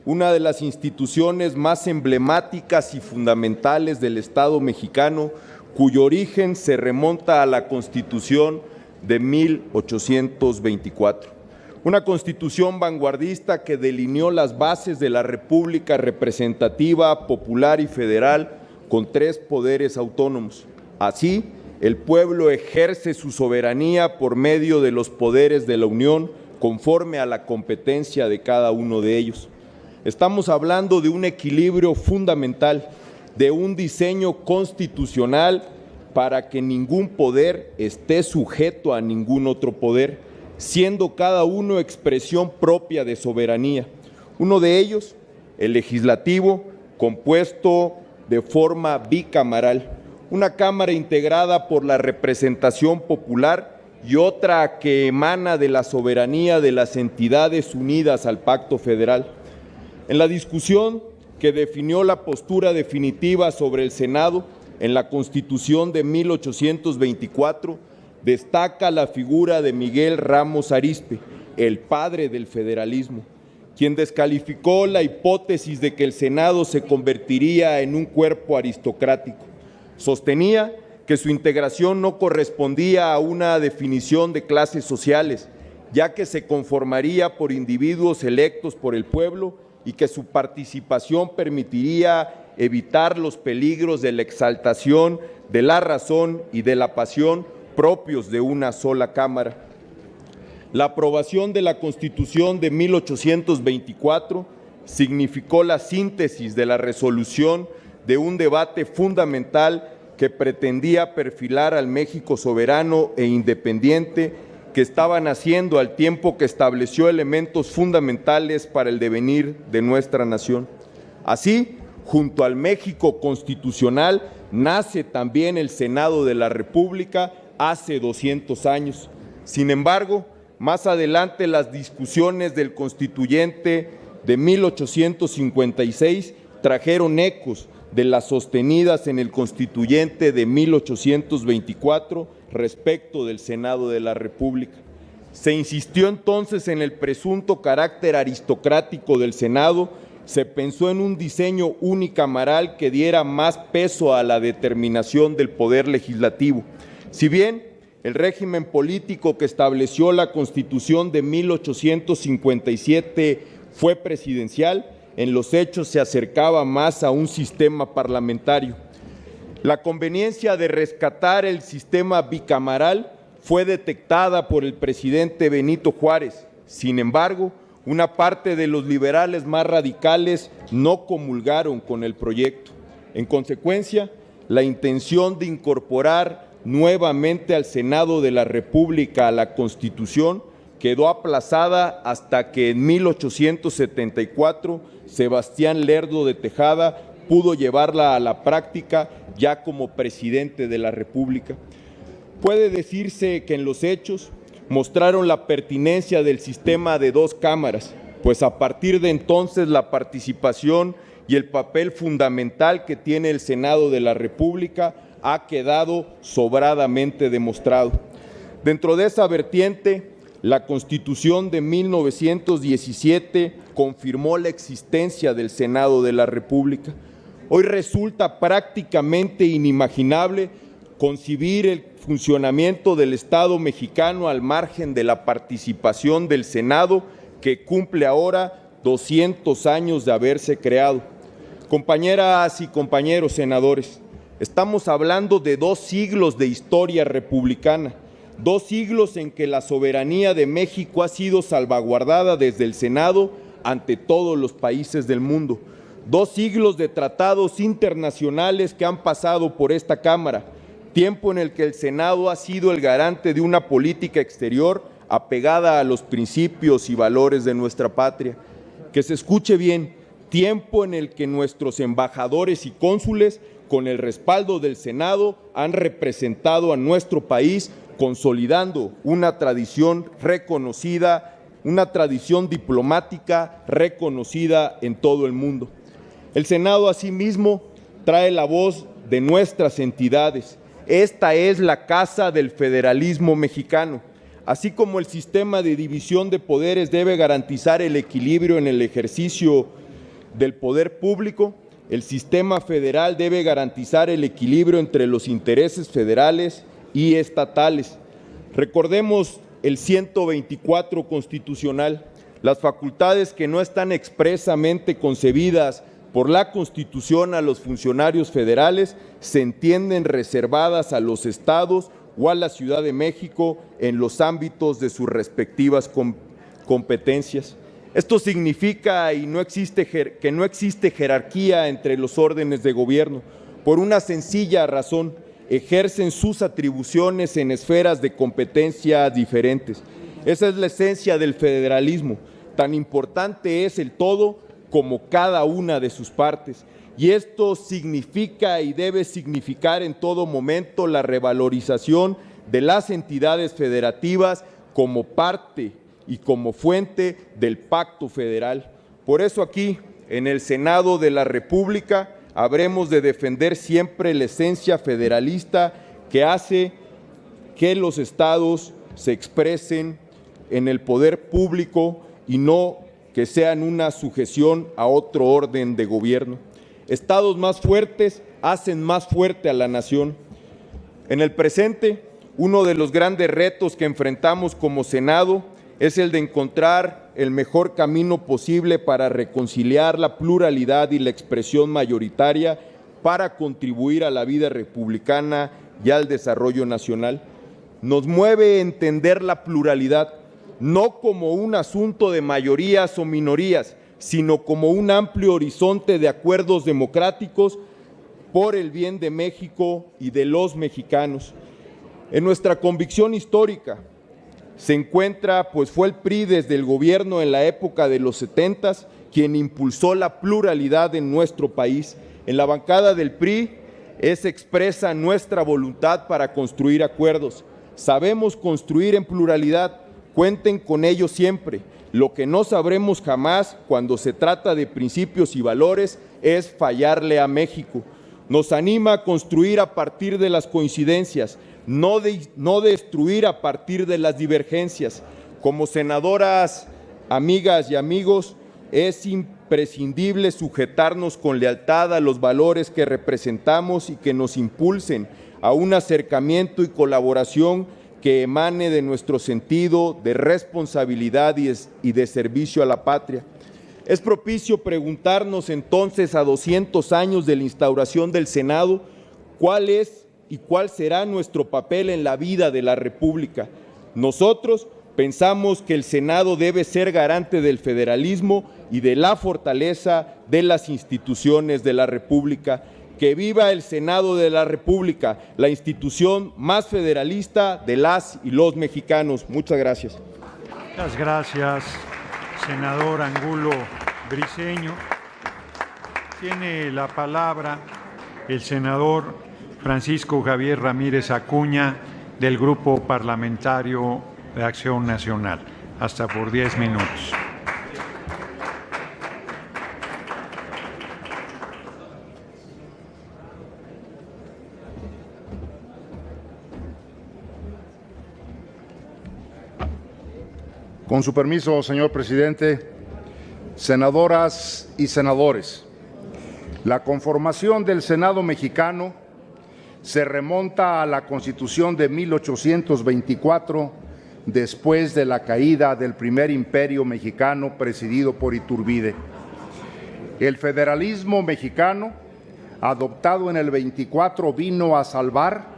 una de las instituciones más emblemáticas y fundamentales del Estado mexicano, cuyo origen se remonta a la Constitución de 1824. Una Constitución vanguardista que delineó las bases de la República representativa, popular y federal con 3 poderes autónomos. Así, el pueblo ejerce su soberanía por medio de los poderes de la Unión, conforme a la competencia de cada uno de ellos. Estamos hablando de un equilibrio fundamental, de un diseño constitucional para que ningún poder esté sujeto a ningún otro poder, siendo cada uno expresión propia de soberanía. Uno de ellos, el legislativo, compuesto de forma bicameral, una cámara integrada por la representación popular y otra que emana de la soberanía de las entidades unidas al Pacto Federal. En la discusión que definió la postura definitiva sobre el Senado en la Constitución de 1824, destaca la figura de Miguel Ramos Arizpe, el padre del federalismo, quien descalificó la hipótesis de que el Senado se convertiría en un cuerpo aristocrático. Sostenía que su integración no correspondía a una definición de clases sociales, ya que se conformaría por individuos electos por el pueblo y que su participación permitiría evitar los peligros de la exaltación de la razón y de la pasión propios de una sola Cámara. La aprobación de la Constitución de 1824 significó la síntesis de la resolución de un debate fundamental que pretendía perfilar al México soberano e independiente que estaba naciendo al tiempo que estableció elementos fundamentales para el devenir de nuestra nación. Así, junto al México constitucional, nace también el Senado de la República hace 200 años. Sin embargo, más adelante las discusiones del Constituyente de 1856 trajeron ecos de las sostenidas en el Constituyente de 1824 respecto del Senado de la República. Se insistió entonces en el presunto carácter aristocrático del Senado, se pensó en un diseño unicameral que diera más peso a la determinación del poder legislativo. Si bien el régimen político que estableció la Constitución de 1857 fue presidencial, en los hechos se acercaba más a un sistema parlamentario. La conveniencia de rescatar el sistema bicameral fue detectada por el presidente Benito Juárez. Sin embargo, una parte de los liberales más radicales no comulgaron con el proyecto. En consecuencia, la intención de incorporar nuevamente al Senado de la República a la Constitución quedó aplazada hasta que en 1874 Sebastián Lerdo de Tejada pudo llevarla a la práctica ya como presidente de la República. Puede decirse que en los hechos mostraron la pertinencia del sistema de 2 cámaras, pues a partir de entonces la participación y el papel fundamental que tiene el Senado de la República ha quedado sobradamente demostrado. Dentro de esa vertiente, la Constitución de 1917 confirmó la existencia del Senado de la República. Hoy resulta prácticamente inimaginable concebir el funcionamiento del Estado mexicano al margen de la participación del Senado, que cumple ahora 200 años de haberse creado. Compañeras y compañeros senadores, estamos hablando de 2 siglos de historia republicana, 2 siglos en que la soberanía de México ha sido salvaguardada desde el Senado ante todos los países del mundo, 2 siglos de tratados internacionales que han pasado por esta Cámara, tiempo en el que el Senado ha sido el garante de una política exterior apegada a los principios y valores de nuestra patria. Que se escuche bien, tiempo en el que nuestros embajadores y cónsules, con el respaldo del Senado, han representado a nuestro país, consolidando una tradición reconocida, una tradición diplomática reconocida en todo el mundo. El Senado, asimismo, trae la voz de nuestras entidades. Esta es la casa del federalismo mexicano. Así como el sistema de división de poderes debe garantizar el equilibrio en el ejercicio del poder público, el sistema federal debe garantizar el equilibrio entre los intereses federales y estatales. Recordemos el 124 constitucional, las facultades que no están expresamente concebidas por la Constitución a los funcionarios federales se entienden reservadas a los estados o a la Ciudad de México en los ámbitos de sus respectivas competencias. Esto significa que no existe jerarquía entre los órdenes de gobierno, por una sencilla razón: ejercen sus atribuciones en esferas de competencia diferentes. Esa es la esencia del federalismo. Tan importante es el todo como cada una de sus partes. Y esto significa y debe significar en todo momento la revalorización de las entidades federativas como parte y como fuente del pacto federal. Por eso aquí, en el Senado de la República, habremos de defender siempre la esencia federalista que hace que los estados se expresen en el poder público y no que sean una sujeción a otro orden de gobierno. Estados más fuertes hacen más fuerte a la nación. En el presente, uno de los grandes retos que enfrentamos como Senado es el de encontrar el mejor camino posible para reconciliar la pluralidad y la expresión mayoritaria para contribuir a la vida republicana y al desarrollo nacional. Nos mueve entender la pluralidad no como un asunto de mayorías o minorías, sino como un amplio horizonte de acuerdos democráticos por el bien de México y de los mexicanos. En nuestra convicción histórica se encuentra, pues fue el PRI desde el gobierno en la época de los 70s quien impulsó la pluralidad en nuestro país. En la bancada del PRI es expresa nuestra voluntad para construir acuerdos. Sabemos construir en pluralidad, cuenten con ello siempre. Lo que no sabremos jamás cuando se trata de principios y valores es fallarle a México. Nos anima a construir a partir de las coincidencias, no destruir a partir de las divergencias. Como senadoras, amigas y amigos, es imprescindible sujetarnos con lealtad a los valores que representamos y que nos impulsen a un acercamiento y colaboración que emane de nuestro sentido de responsabilidad y de servicio a la patria. Es propicio preguntarnos entonces, a 200 años de la instauración del Senado, cuál es y cuál será nuestro papel en la vida de la República. Nosotros pensamos que el Senado debe ser garante del federalismo y de la fortaleza de las instituciones de la República. Que viva el Senado de la República, la institución más federalista de las y los mexicanos. Muchas gracias. Muchas gracias, senador Angulo Briceño. Tiene la palabra el senador Francisco Javier Ramírez Acuña, del Grupo Parlamentario de Acción Nacional. Hasta por 10 minutos. Con su permiso, señor presidente, senadoras y senadores, la conformación del Senado mexicano se remonta a la Constitución de 1824, después de la caída del primer imperio mexicano presidido por Iturbide. El federalismo mexicano, adoptado en el 24, vino a salvar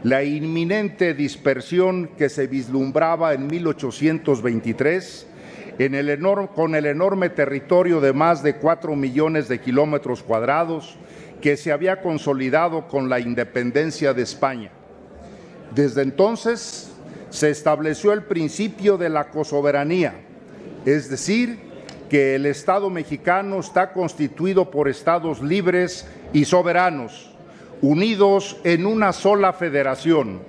la inminente dispersión que se vislumbraba en 1823 con el enorme territorio de más de 4 millones de kilómetros cuadrados que se había consolidado con la independencia de España. Desde entonces se estableció el principio de la cosoberanía, es decir, que el Estado mexicano está constituido por estados libres y soberanos, unidos en una sola federación.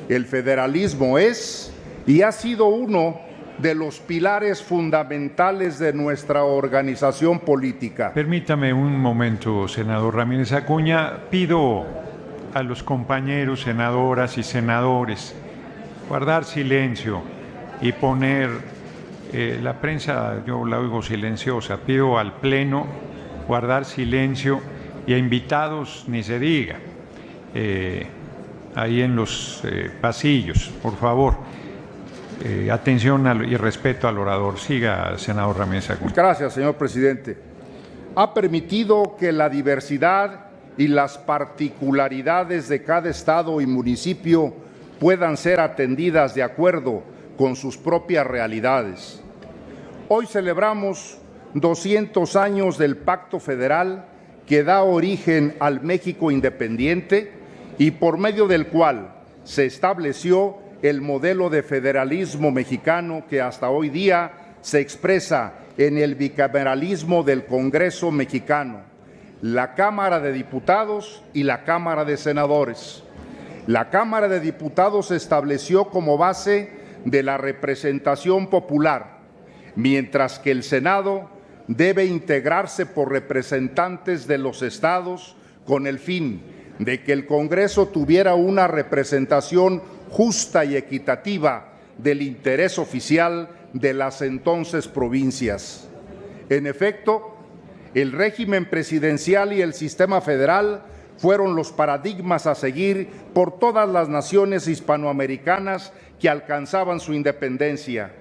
El federalismo es y ha sido uno de los pilares fundamentales de nuestra organización política. Permítame un momento, senador Ramírez Acuña. Pido a los compañeros senadoras y senadores guardar silencio y poner la prensa, yo la oigo silenciosa. Pido al Pleno guardar silencio y a invitados ni se diga, ahí en los pasillos, por favor. Atención y respeto al orador. Siga, senador Ramírez Acuña. Gracias, señor presidente. Ha permitido que la diversidad y las particularidades de cada estado y municipio puedan ser atendidas de acuerdo con sus propias realidades. Hoy celebramos 200 años del Pacto Federal que da origen al México independiente y por medio del cual se estableció el modelo de federalismo mexicano que hasta hoy día se expresa en el bicameralismo del Congreso mexicano, la Cámara de Diputados y la Cámara de Senadores. La Cámara de Diputados se estableció como base de la representación popular, mientras que el Senado debe integrarse por representantes de los estados con el fin de que el Congreso tuviera una representación justa y equitativa del interés oficial de las entonces provincias. En efecto, el régimen presidencial y el sistema federal fueron los paradigmas a seguir por todas las naciones hispanoamericanas que alcanzaban su independencia.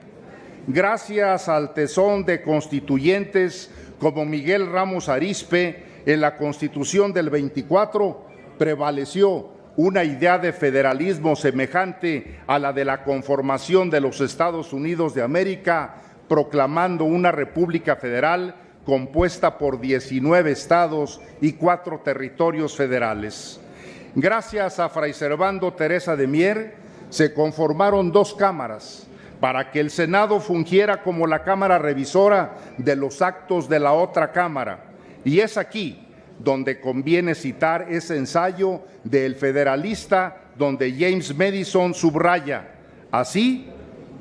Gracias al tesón de constituyentes como Miguel Ramos Arizpe, en la Constitución del 24 prevaleció una idea de federalismo semejante a la de la conformación de los Estados Unidos de América, proclamando una república federal compuesta por 19 estados y 4 territorios federales. Gracias a Fray Servando Teresa de Mier, se conformaron 2 cámaras para que el Senado fungiera como la cámara revisora de los actos de la otra cámara. Y es aquí donde conviene citar ese ensayo del Federalista, donde James Madison subraya: así,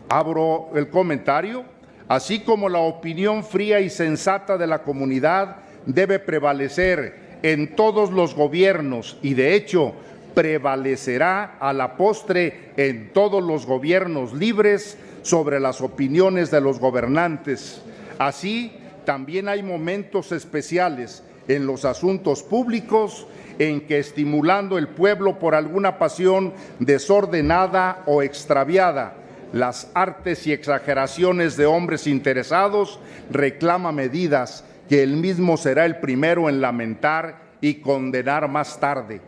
abro el comentario, así como la opinión fría y sensata de la comunidad debe prevalecer en todos los gobiernos y de hecho prevalecerá a la postre en todos los gobiernos libres sobre las opiniones de los gobernantes. Así, también hay momentos especiales en los asuntos públicos en que, estimulando el pueblo por alguna pasión desordenada o extraviada, las artes y exageraciones de hombres interesados, reclama medidas que él mismo será el primero en lamentar y condenar más tarde.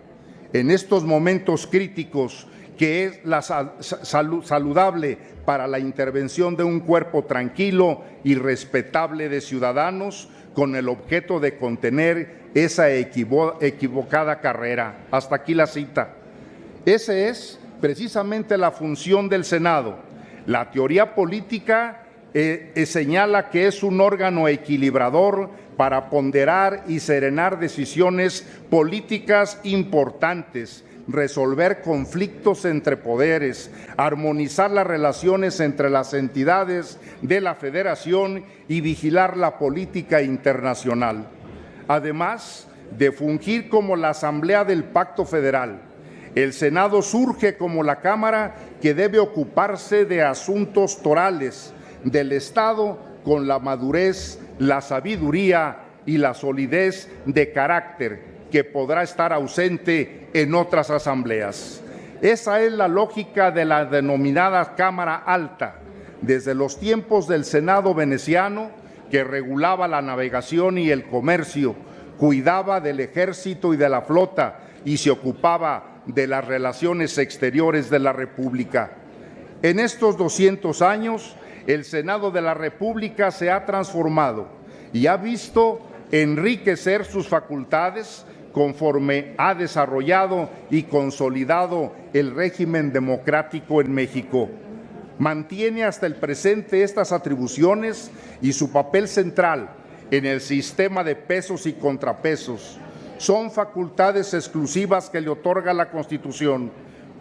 En estos momentos críticos, que es la saludable para la intervención de un cuerpo tranquilo y respetable de ciudadanos, con el objeto de contener esa equivocada carrera. Hasta aquí la cita. Esa es precisamente la función del Senado. La teoría política señala que es un órgano equilibrador para ponderar y serenar decisiones políticas importantes, resolver conflictos entre poderes, armonizar las relaciones entre las entidades de la Federación y vigilar la política internacional. Además de fungir como la Asamblea del Pacto Federal, el Senado surge como la Cámara que debe ocuparse de asuntos torales del Estado con la madurez, la sabiduría y la solidez de carácter que podrá estar ausente en otras asambleas. Esa es la lógica de la denominada Cámara Alta, desde los tiempos del Senado veneciano, que regulaba la navegación y el comercio, cuidaba del ejército y de la flota y se ocupaba de las relaciones exteriores de la República. En estos 200 años, el Senado de la República se ha transformado y ha visto enriquecer sus facultades conforme ha desarrollado y consolidado el régimen democrático en México. Mantiene hasta el presente estas atribuciones y su papel central en el sistema de pesos y contrapesos. Son facultades exclusivas que le otorga la Constitución,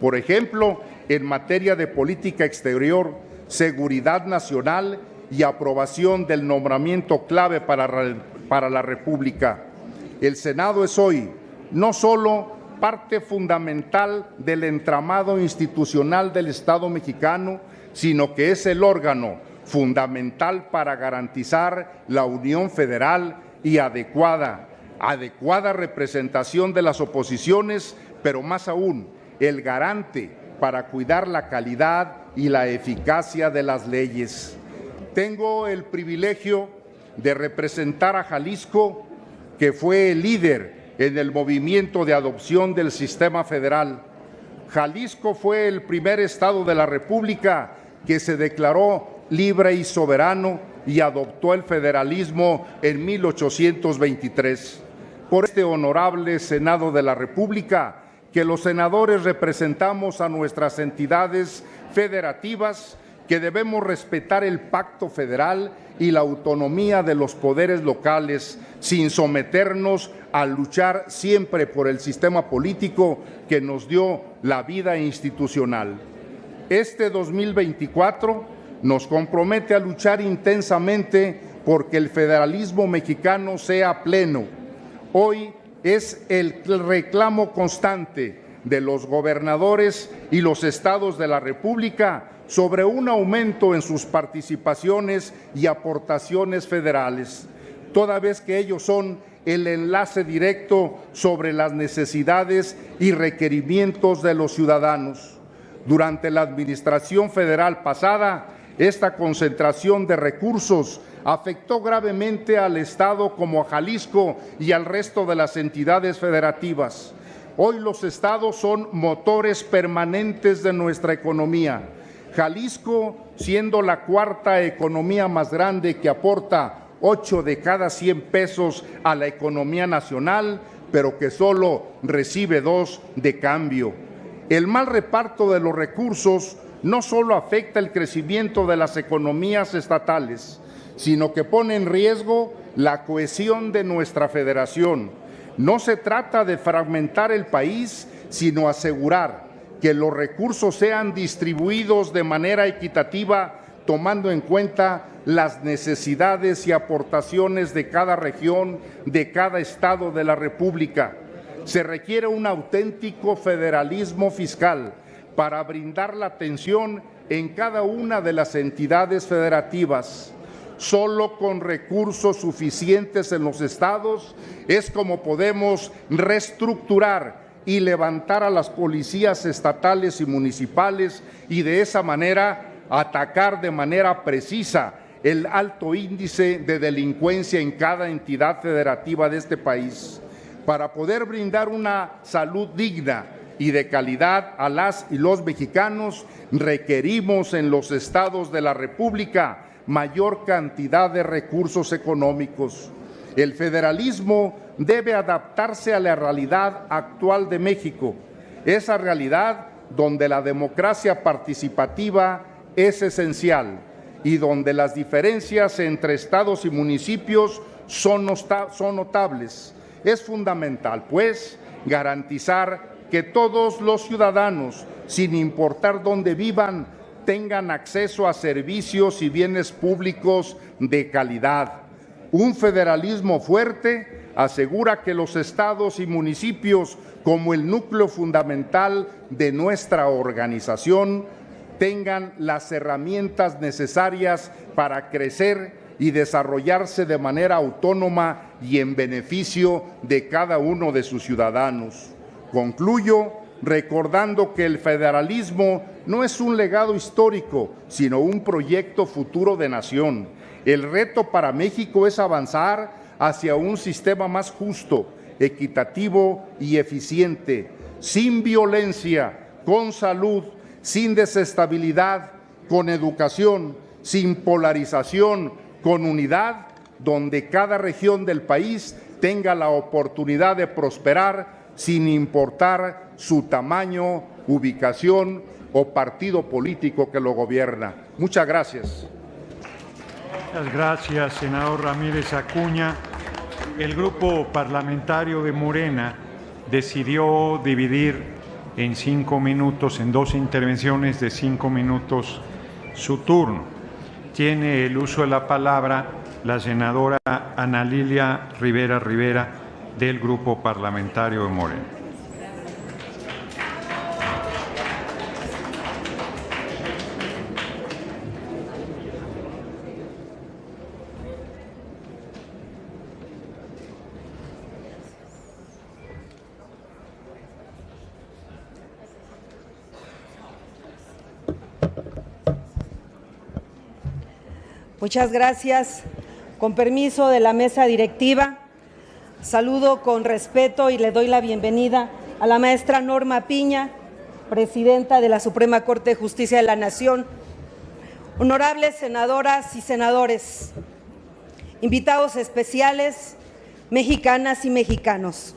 por ejemplo, en materia de política exterior, seguridad nacional y aprobación del nombramiento clave para la República. El Senado es hoy no solo parte fundamental del entramado institucional del Estado mexicano, sino que es el órgano fundamental para garantizar la unión federal y adecuada representación de las oposiciones, pero más aún, el garante para cuidar la calidad y la eficacia de las leyes. Tengo el privilegio de representar a Jalisco, que fue el líder en el movimiento de adopción del sistema federal. Jalisco fue el primer estado de la República que se declaró libre y soberano y adoptó el federalismo en 1823. Por este honorable Senado de la República, que los senadores representamos a nuestras entidades federativas, que debemos respetar el pacto federal y la autonomía de los poderes locales, sin someternos a luchar siempre por el sistema político que nos dio la vida institucional. Este 2024 nos compromete a luchar intensamente porque el federalismo mexicano sea pleno. Hoy es el reclamo constante de los gobernadores y los estados de la República sobre un aumento en sus participaciones y aportaciones federales, toda vez que ellos son el enlace directo sobre las necesidades y requerimientos de los ciudadanos. Durante la administración federal pasada, esta concentración de recursos afectó gravemente al Estado como a Jalisco y al resto de las entidades federativas. Hoy los estados son motores permanentes de nuestra economía. Jalisco, siendo la cuarta economía más grande que aporta 8 de cada 100 pesos a la economía nacional, pero que solo recibe 2 de cambio. El mal reparto de los recursos no solo afecta el crecimiento de las economías estatales, sino que pone en riesgo la cohesión de nuestra federación. No se trata de fragmentar el país, sino asegurar que los recursos sean distribuidos de manera equitativa, tomando en cuenta las necesidades y aportaciones de cada región, de cada estado de la República. Se requiere un auténtico federalismo fiscal para brindar la atención en cada una de las entidades federativas. Solo con recursos suficientes en los estados es como podemos reestructurar y levantar a las policías estatales y municipales y de esa manera atacar de manera precisa el alto índice de delincuencia en cada entidad federativa de este país. Para poder brindar una salud digna y de calidad a las y los mexicanos, requerimos en los estados de la República mayor cantidad de recursos económicos. El federalismo debe adaptarse a la realidad actual de México, esa realidad donde la democracia participativa es esencial y donde las diferencias entre estados y municipios son notables. Es fundamental, pues, garantizar que todos los ciudadanos, sin importar dónde vivan, tengan acceso a servicios y bienes públicos de calidad. Un federalismo fuerte asegura que los estados y municipios, como el núcleo fundamental de nuestra organización, tengan las herramientas necesarias para crecer y desarrollarse de manera autónoma y en beneficio de cada uno de sus ciudadanos. Concluyo recordando que el federalismo no es un legado histórico, sino un proyecto futuro de nación. El reto para México es avanzar hacia un sistema más justo, equitativo y eficiente, sin violencia, con salud, sin desestabilidad, con educación, sin polarización, con unidad, donde cada región del país tenga la oportunidad de prosperar sin importar su tamaño, ubicación o partido político que lo gobierna. Muchas gracias. Muchas gracias, senador Ramírez Acuña. El grupo parlamentario de Morena decidió dividir en 5 minutos, en 2 intervenciones de 5 minutos, su turno. Tiene el uso de la palabra la senadora Ana Lilia Rivera Rivera, del grupo parlamentario de Morena. Muchas gracias. Con permiso de la mesa directiva, saludo con respeto y le doy la bienvenida a la maestra Norma Piña, presidenta de la Suprema Corte de Justicia de la Nación, honorables senadoras y senadores, invitados especiales, mexicanas y mexicanos.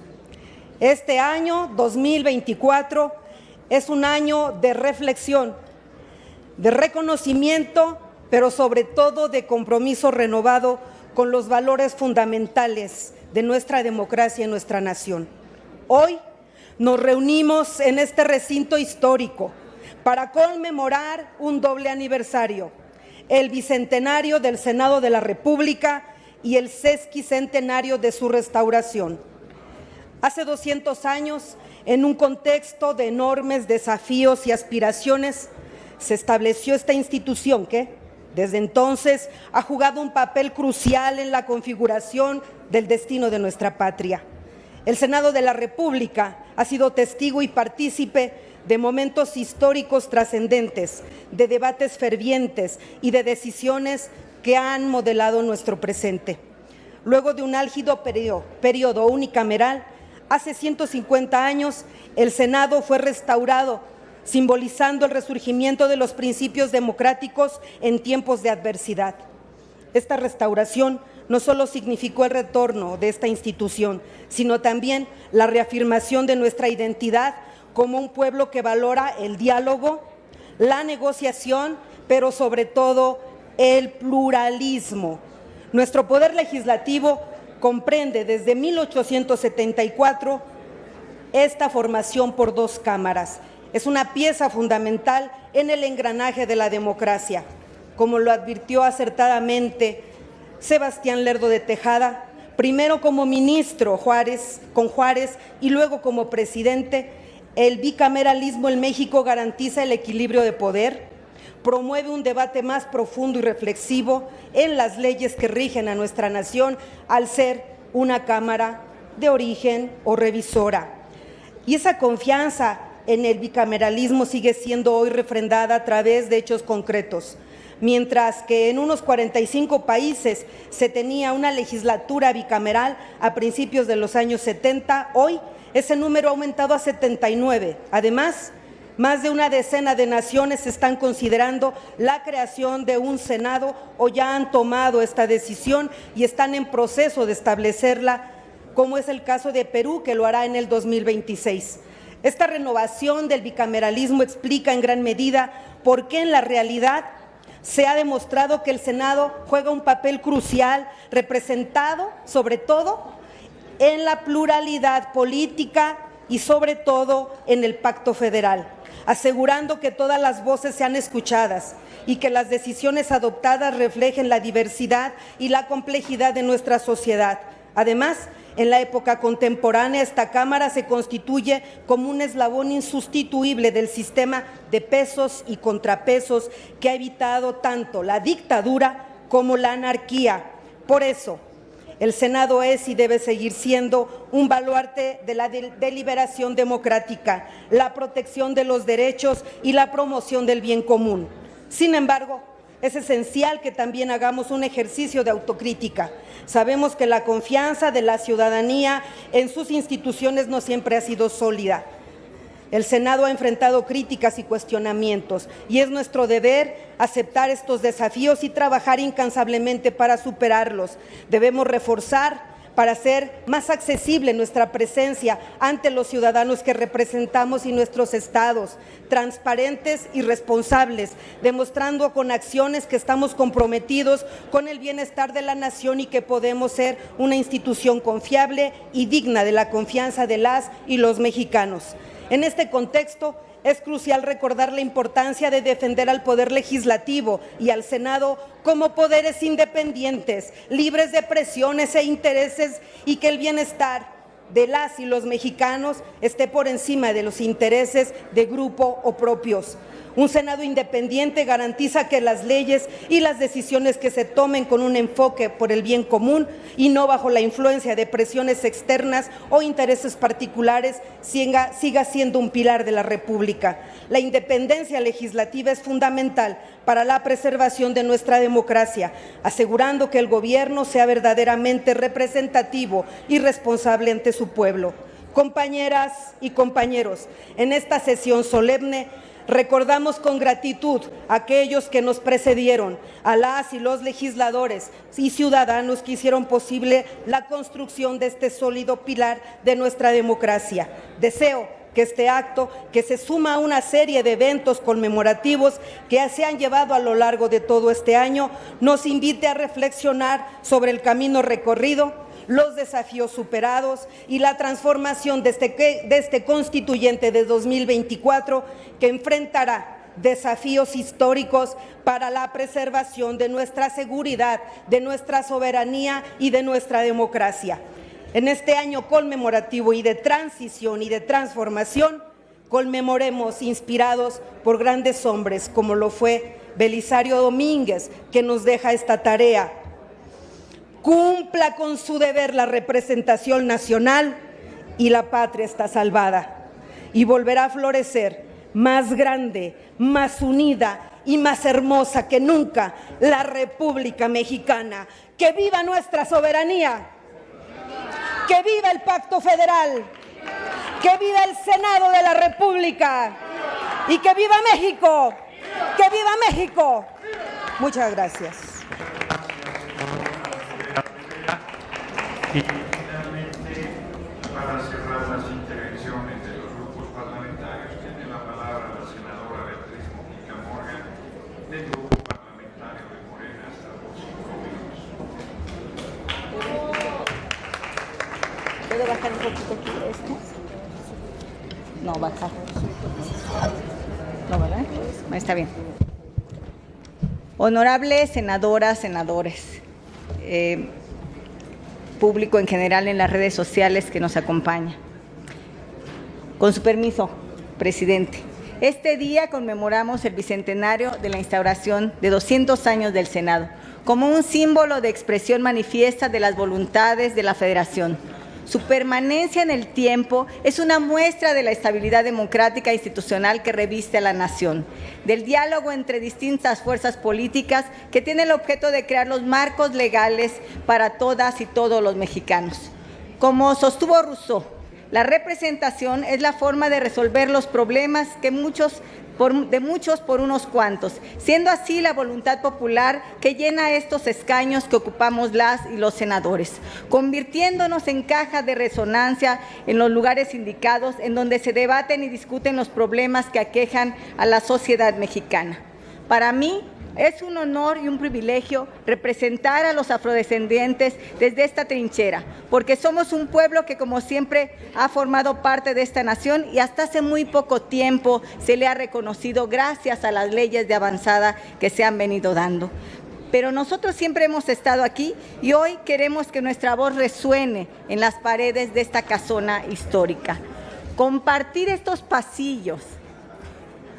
Este año 2024 es un año de reflexión, de reconocimiento, pero sobre todo de compromiso renovado con los valores fundamentales de nuestra democracia y nuestra nación. Hoy nos reunimos en este recinto histórico para conmemorar un doble aniversario, el bicentenario del Senado de la República y el sesquicentenario de su restauración. Hace 200 años, en un contexto de enormes desafíos y aspiraciones, se estableció esta institución que, desde entonces, ha jugado un papel crucial en la configuración del destino de nuestra patria. El Senado de la República ha sido testigo y partícipe de momentos históricos trascendentes, de debates fervientes y de decisiones que han modelado nuestro presente. Luego de un álgido periodo unicameral, hace 150 años, el Senado fue restaurado, simbolizando el resurgimiento de los principios democráticos en tiempos de adversidad. Esta restauración no solo significó el retorno de esta institución, sino también la reafirmación de nuestra identidad como un pueblo que valora el diálogo, la negociación, pero sobre todo el pluralismo. Nuestro poder legislativo comprende desde 1874 esta formación por 2 cámaras. Es una pieza fundamental en el engranaje de la democracia, como lo advirtió acertadamente Sebastián Lerdo de Tejada, primero como ministro con Juárez y luego como presidente. El bicameralismo en México garantiza el equilibrio de poder, promueve un debate más profundo y reflexivo en las leyes que rigen a nuestra nación al ser una cámara de origen o revisora. Y esa confianza en el bicameralismo sigue siendo hoy refrendada a través de hechos concretos. Mientras que en unos 45 países se tenía una legislatura bicameral a principios de los años 70, hoy ese número ha aumentado a 79. Además, más de una decena de naciones están considerando la creación de un Senado o ya han tomado esta decisión y están en proceso de establecerla, como es el caso de Perú, que lo hará en el 2026. Esta renovación del bicameralismo explica en gran medida por qué en la realidad se ha demostrado que el Senado juega un papel crucial, representado sobre todo en la pluralidad política y sobre todo en el Pacto Federal, asegurando que todas las voces sean escuchadas y que las decisiones adoptadas reflejen la diversidad y la complejidad de nuestra sociedad. Además, en la época contemporánea, esta Cámara se constituye como un eslabón insustituible del sistema de pesos y contrapesos que ha evitado tanto la dictadura como la anarquía. Por eso, el Senado es y debe seguir siendo un baluarte de la deliberación democrática, la protección de los derechos y la promoción del bien común. Sin embargo, es esencial que también hagamos un ejercicio de autocrítica. Sabemos que la confianza de la ciudadanía en sus instituciones no siempre ha sido sólida. El Senado ha enfrentado críticas y cuestionamientos y es nuestro deber aceptar estos desafíos y trabajar incansablemente para superarlos. Debemos reforzar para hacer más accesible nuestra presencia ante los ciudadanos que representamos y nuestros estados, transparentes y responsables, demostrando con acciones que estamos comprometidos con el bienestar de la nación y que podemos ser una institución confiable y digna de la confianza de las y los mexicanos. En este contexto, es crucial recordar la importancia de defender al Poder Legislativo y al Senado como poderes independientes, libres de presiones e intereses, y que el bienestar de las y los mexicanos esté por encima de los intereses de grupo o propios. Un Senado independiente garantiza que las leyes y las decisiones que se tomen con un enfoque por el bien común y no bajo la influencia de presiones externas o intereses particulares siga siendo un pilar de la República. La independencia legislativa es fundamental para la preservación de nuestra democracia, asegurando que el gobierno sea verdaderamente representativo y responsable ante su pueblo. Compañeras y compañeros, en esta sesión solemne recordamos con gratitud a aquellos que nos precedieron, a las y los legisladores y ciudadanos que hicieron posible la construcción de este sólido pilar de nuestra democracia. Deseo que este acto, que se suma a una serie de eventos conmemorativos que se han llevado a lo largo de todo este año, nos invite a reflexionar sobre el camino recorrido, los desafíos superados y la transformación de este constituyente de 2024 que enfrentará desafíos históricos para la preservación de nuestra seguridad, de nuestra soberanía y de nuestra democracia. En este año conmemorativo y de transición y de transformación, conmemoremos inspirados por grandes hombres como lo fue Belisario Domínguez, que nos deja esta tarea. Cumpla con su deber la representación nacional y la patria está salvada y volverá a florecer más grande, más unida y más hermosa que nunca la República Mexicana. ¡Que viva nuestra soberanía! ¡Que viva el Pacto Federal! ¡Que viva el Senado de la República! ¡Y que viva México! ¡Que viva México! Muchas gracias. Y finalmente, para cerrar las intervenciones de los grupos parlamentarios, tiene la palabra la senadora Beatriz Mujica Morgan, del grupo parlamentario de Morena, hasta por 5 minutos. ¿Puedo bajar un poquito aquí esto? No, bajar. No, ¿verdad? Está bien. Honorables senadoras, senadores, público en general en las redes sociales que nos acompaña. Con su permiso, presidente, este día conmemoramos el bicentenario de la instauración de 200 años del Senado, como un símbolo de expresión manifiesta de las voluntades de la Federación. Su permanencia en el tiempo es una muestra de la estabilidad democrática e institucional que reviste a la nación, del diálogo entre distintas fuerzas políticas que tiene el objeto de crear los marcos legales para todas y todos los mexicanos. Como sostuvo Rousseau, la representación es la forma de resolver los problemas de muchos por unos cuantos, siendo así la voluntad popular que llena estos escaños que ocupamos las y los senadores, convirtiéndonos en caja de resonancia en los lugares indicados en donde se debaten y discuten los problemas que aquejan a la sociedad mexicana. Para mí, Es un honor y un privilegio representar a los afrodescendientes desde esta trinchera, porque somos un pueblo que, como siempre, ha formado parte de esta nación y hasta hace muy poco tiempo se le ha reconocido gracias a las leyes de avanzada que se han venido dando. Pero nosotros siempre hemos estado aquí y hoy queremos que nuestra voz resuene en las paredes de esta casona histórica. Compartir estos pasillos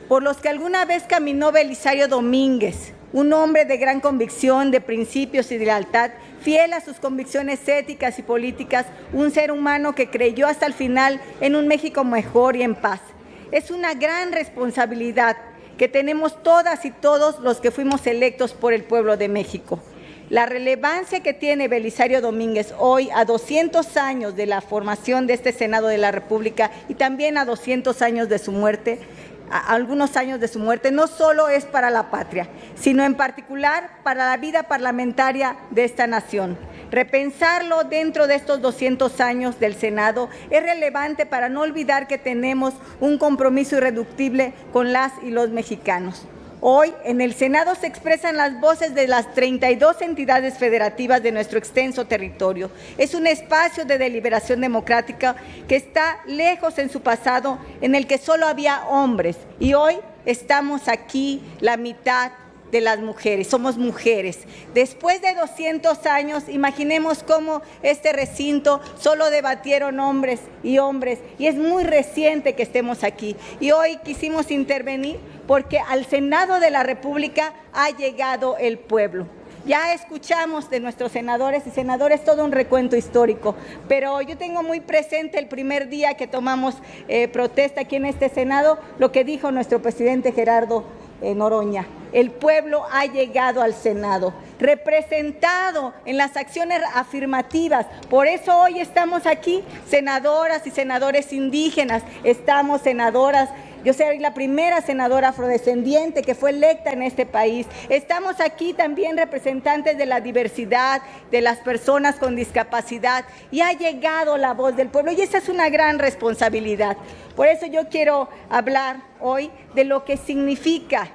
por los que alguna vez caminó Belisario Domínguez, un hombre de gran convicción, de principios y de lealtad, fiel a sus convicciones éticas y políticas, un ser humano que creyó hasta el final en un México mejor y en paz. Es una gran responsabilidad que tenemos todas y todos los que fuimos electos por el pueblo de México. La relevancia que tiene Belisario Domínguez hoy, a 200 años de la formación de este Senado de la República y también a 200 años de su muerte, algunos años de su muerte, no solo es para la patria, sino en particular para la vida parlamentaria de esta nación. Repensarlo dentro de estos 200 años del Senado es relevante para no olvidar que tenemos un compromiso irreductible con las y los mexicanos. Hoy, en el Senado se expresan las voces de las 32 entidades federativas de nuestro extenso territorio. Es un espacio de deliberación democrática que está lejos en su pasado, en el que solo había hombres, y hoy estamos aquí la mitad de las mujeres, somos mujeres. Después de 200 años, imaginemos cómo este recinto solo debatieron hombres, y es muy reciente que estemos aquí. Y hoy quisimos intervenir porque al Senado de la República ha llegado el pueblo. Ya escuchamos de nuestros senadores y senadoras todo un recuento histórico, pero yo tengo muy presente el primer día que tomamos protesta aquí en este Senado, lo que dijo nuestro presidente Gerardo Noroña. El pueblo ha llegado al Senado, representado en las acciones afirmativas. Por eso hoy estamos aquí, senadoras y senadores indígenas, estamos senadoras. Yo soy la primera senadora afrodescendiente que fue electa en este país. Estamos aquí también representantes de la diversidad, de las personas con discapacidad, y ha llegado la voz del pueblo, y esa es una gran responsabilidad. Por eso yo quiero hablar hoy de lo que significa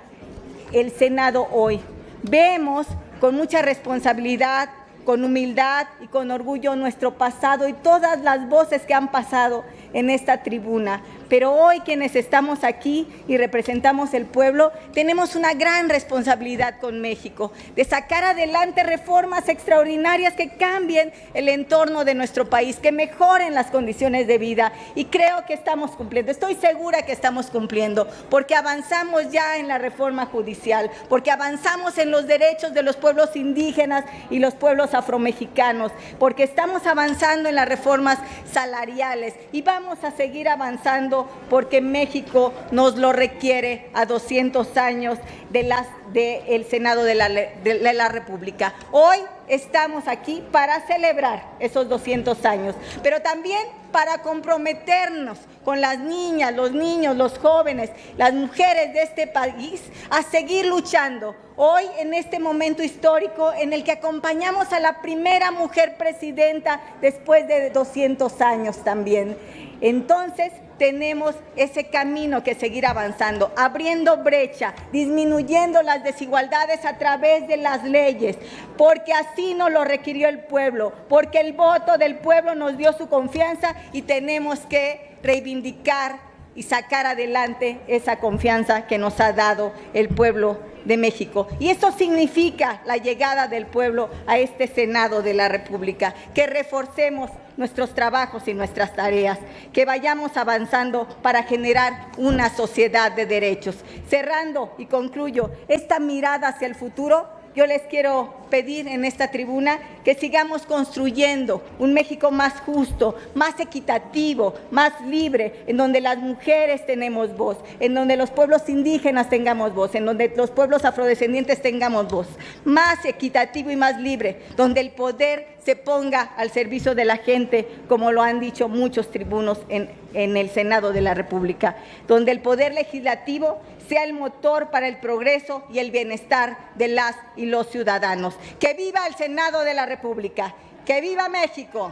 el Senado hoy. Vemos con mucha responsabilidad, con humildad y con orgullo nuestro pasado y todas las voces que han pasado en esta tribuna. Pero hoy quienes estamos aquí y representamos el pueblo, tenemos una gran responsabilidad con México, de sacar adelante reformas extraordinarias que cambien el entorno de nuestro país, que mejoren las condiciones de vida, y creo que estamos cumpliendo, estoy segura que estamos cumpliendo, porque avanzamos ya en la reforma judicial, porque avanzamos en los derechos de los pueblos indígenas y los pueblos afromexicanos, porque estamos avanzando en las reformas salariales y vamos a seguir avanzando porque México nos lo requiere a 200 años del Senado de la República. Hoy estamos aquí para celebrar esos 200 años, pero también para comprometernos con las niñas, los niños, los jóvenes, las mujeres de este país a seguir luchando. Hoy, en este momento histórico en el que acompañamos a la primera mujer presidenta después de 200 años también. Entonces, tenemos ese camino que seguir avanzando, abriendo brecha, disminuyendo las desigualdades a través de las leyes, porque así nos lo requirió el pueblo, porque el voto del pueblo nos dio su confianza y tenemos que reivindicar y sacar adelante esa confianza que nos ha dado el pueblo de México. Y eso significa la llegada del pueblo a este Senado de la República, que reforcemos nuestros trabajos y nuestras tareas, que vayamos avanzando para generar una sociedad de derechos. Cerrando y concluyo esta mirada hacia el futuro, yo les quiero pedir en esta tribuna que sigamos construyendo un México más justo, más equitativo, más libre, en donde las mujeres tenemos voz, en donde los pueblos indígenas tengamos voz, en donde los pueblos afrodescendientes tengamos voz, más equitativo y más libre, donde el poder se ponga al servicio de la gente, como lo han dicho muchos tribunos en el Senado de la República, donde el poder legislativo sea el motor para el progreso y el bienestar de las y los ciudadanos. ¡Que viva el Senado de la República! ¡Que viva México!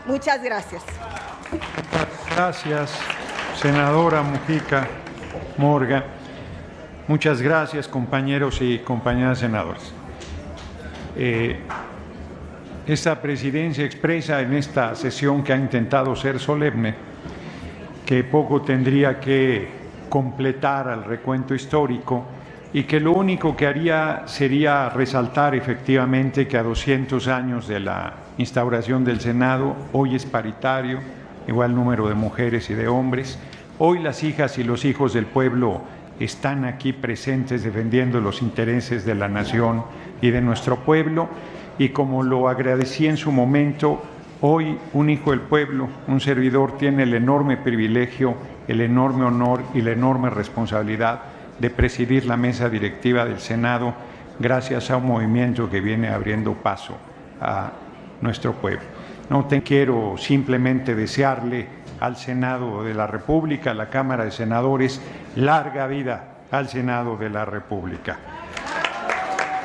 Muchas gracias. Gracias, senadora Mujica Morga. Muchas gracias, compañeros y compañeras senadores. Esta presidencia expresa en esta sesión, que ha intentado ser solemne, que poco tendría que completar al recuento histórico y que lo único que haría sería resaltar efectivamente que a 200 años de la instauración del Senado, hoy es paritario, igual número de mujeres y de hombres. Hoy las hijas y los hijos del pueblo están aquí presentes defendiendo los intereses de la nación y de nuestro pueblo, y como lo agradecí en su momento, hoy un hijo del pueblo, un servidor, tiene el enorme privilegio, el enorme honor y la enorme responsabilidad de presidir la mesa directiva del Senado, gracias a un movimiento que viene abriendo paso a nuestro pueblo. No quiero simplemente desearle al Senado de la República, a la Cámara de Senadores, larga vida al Senado de la República.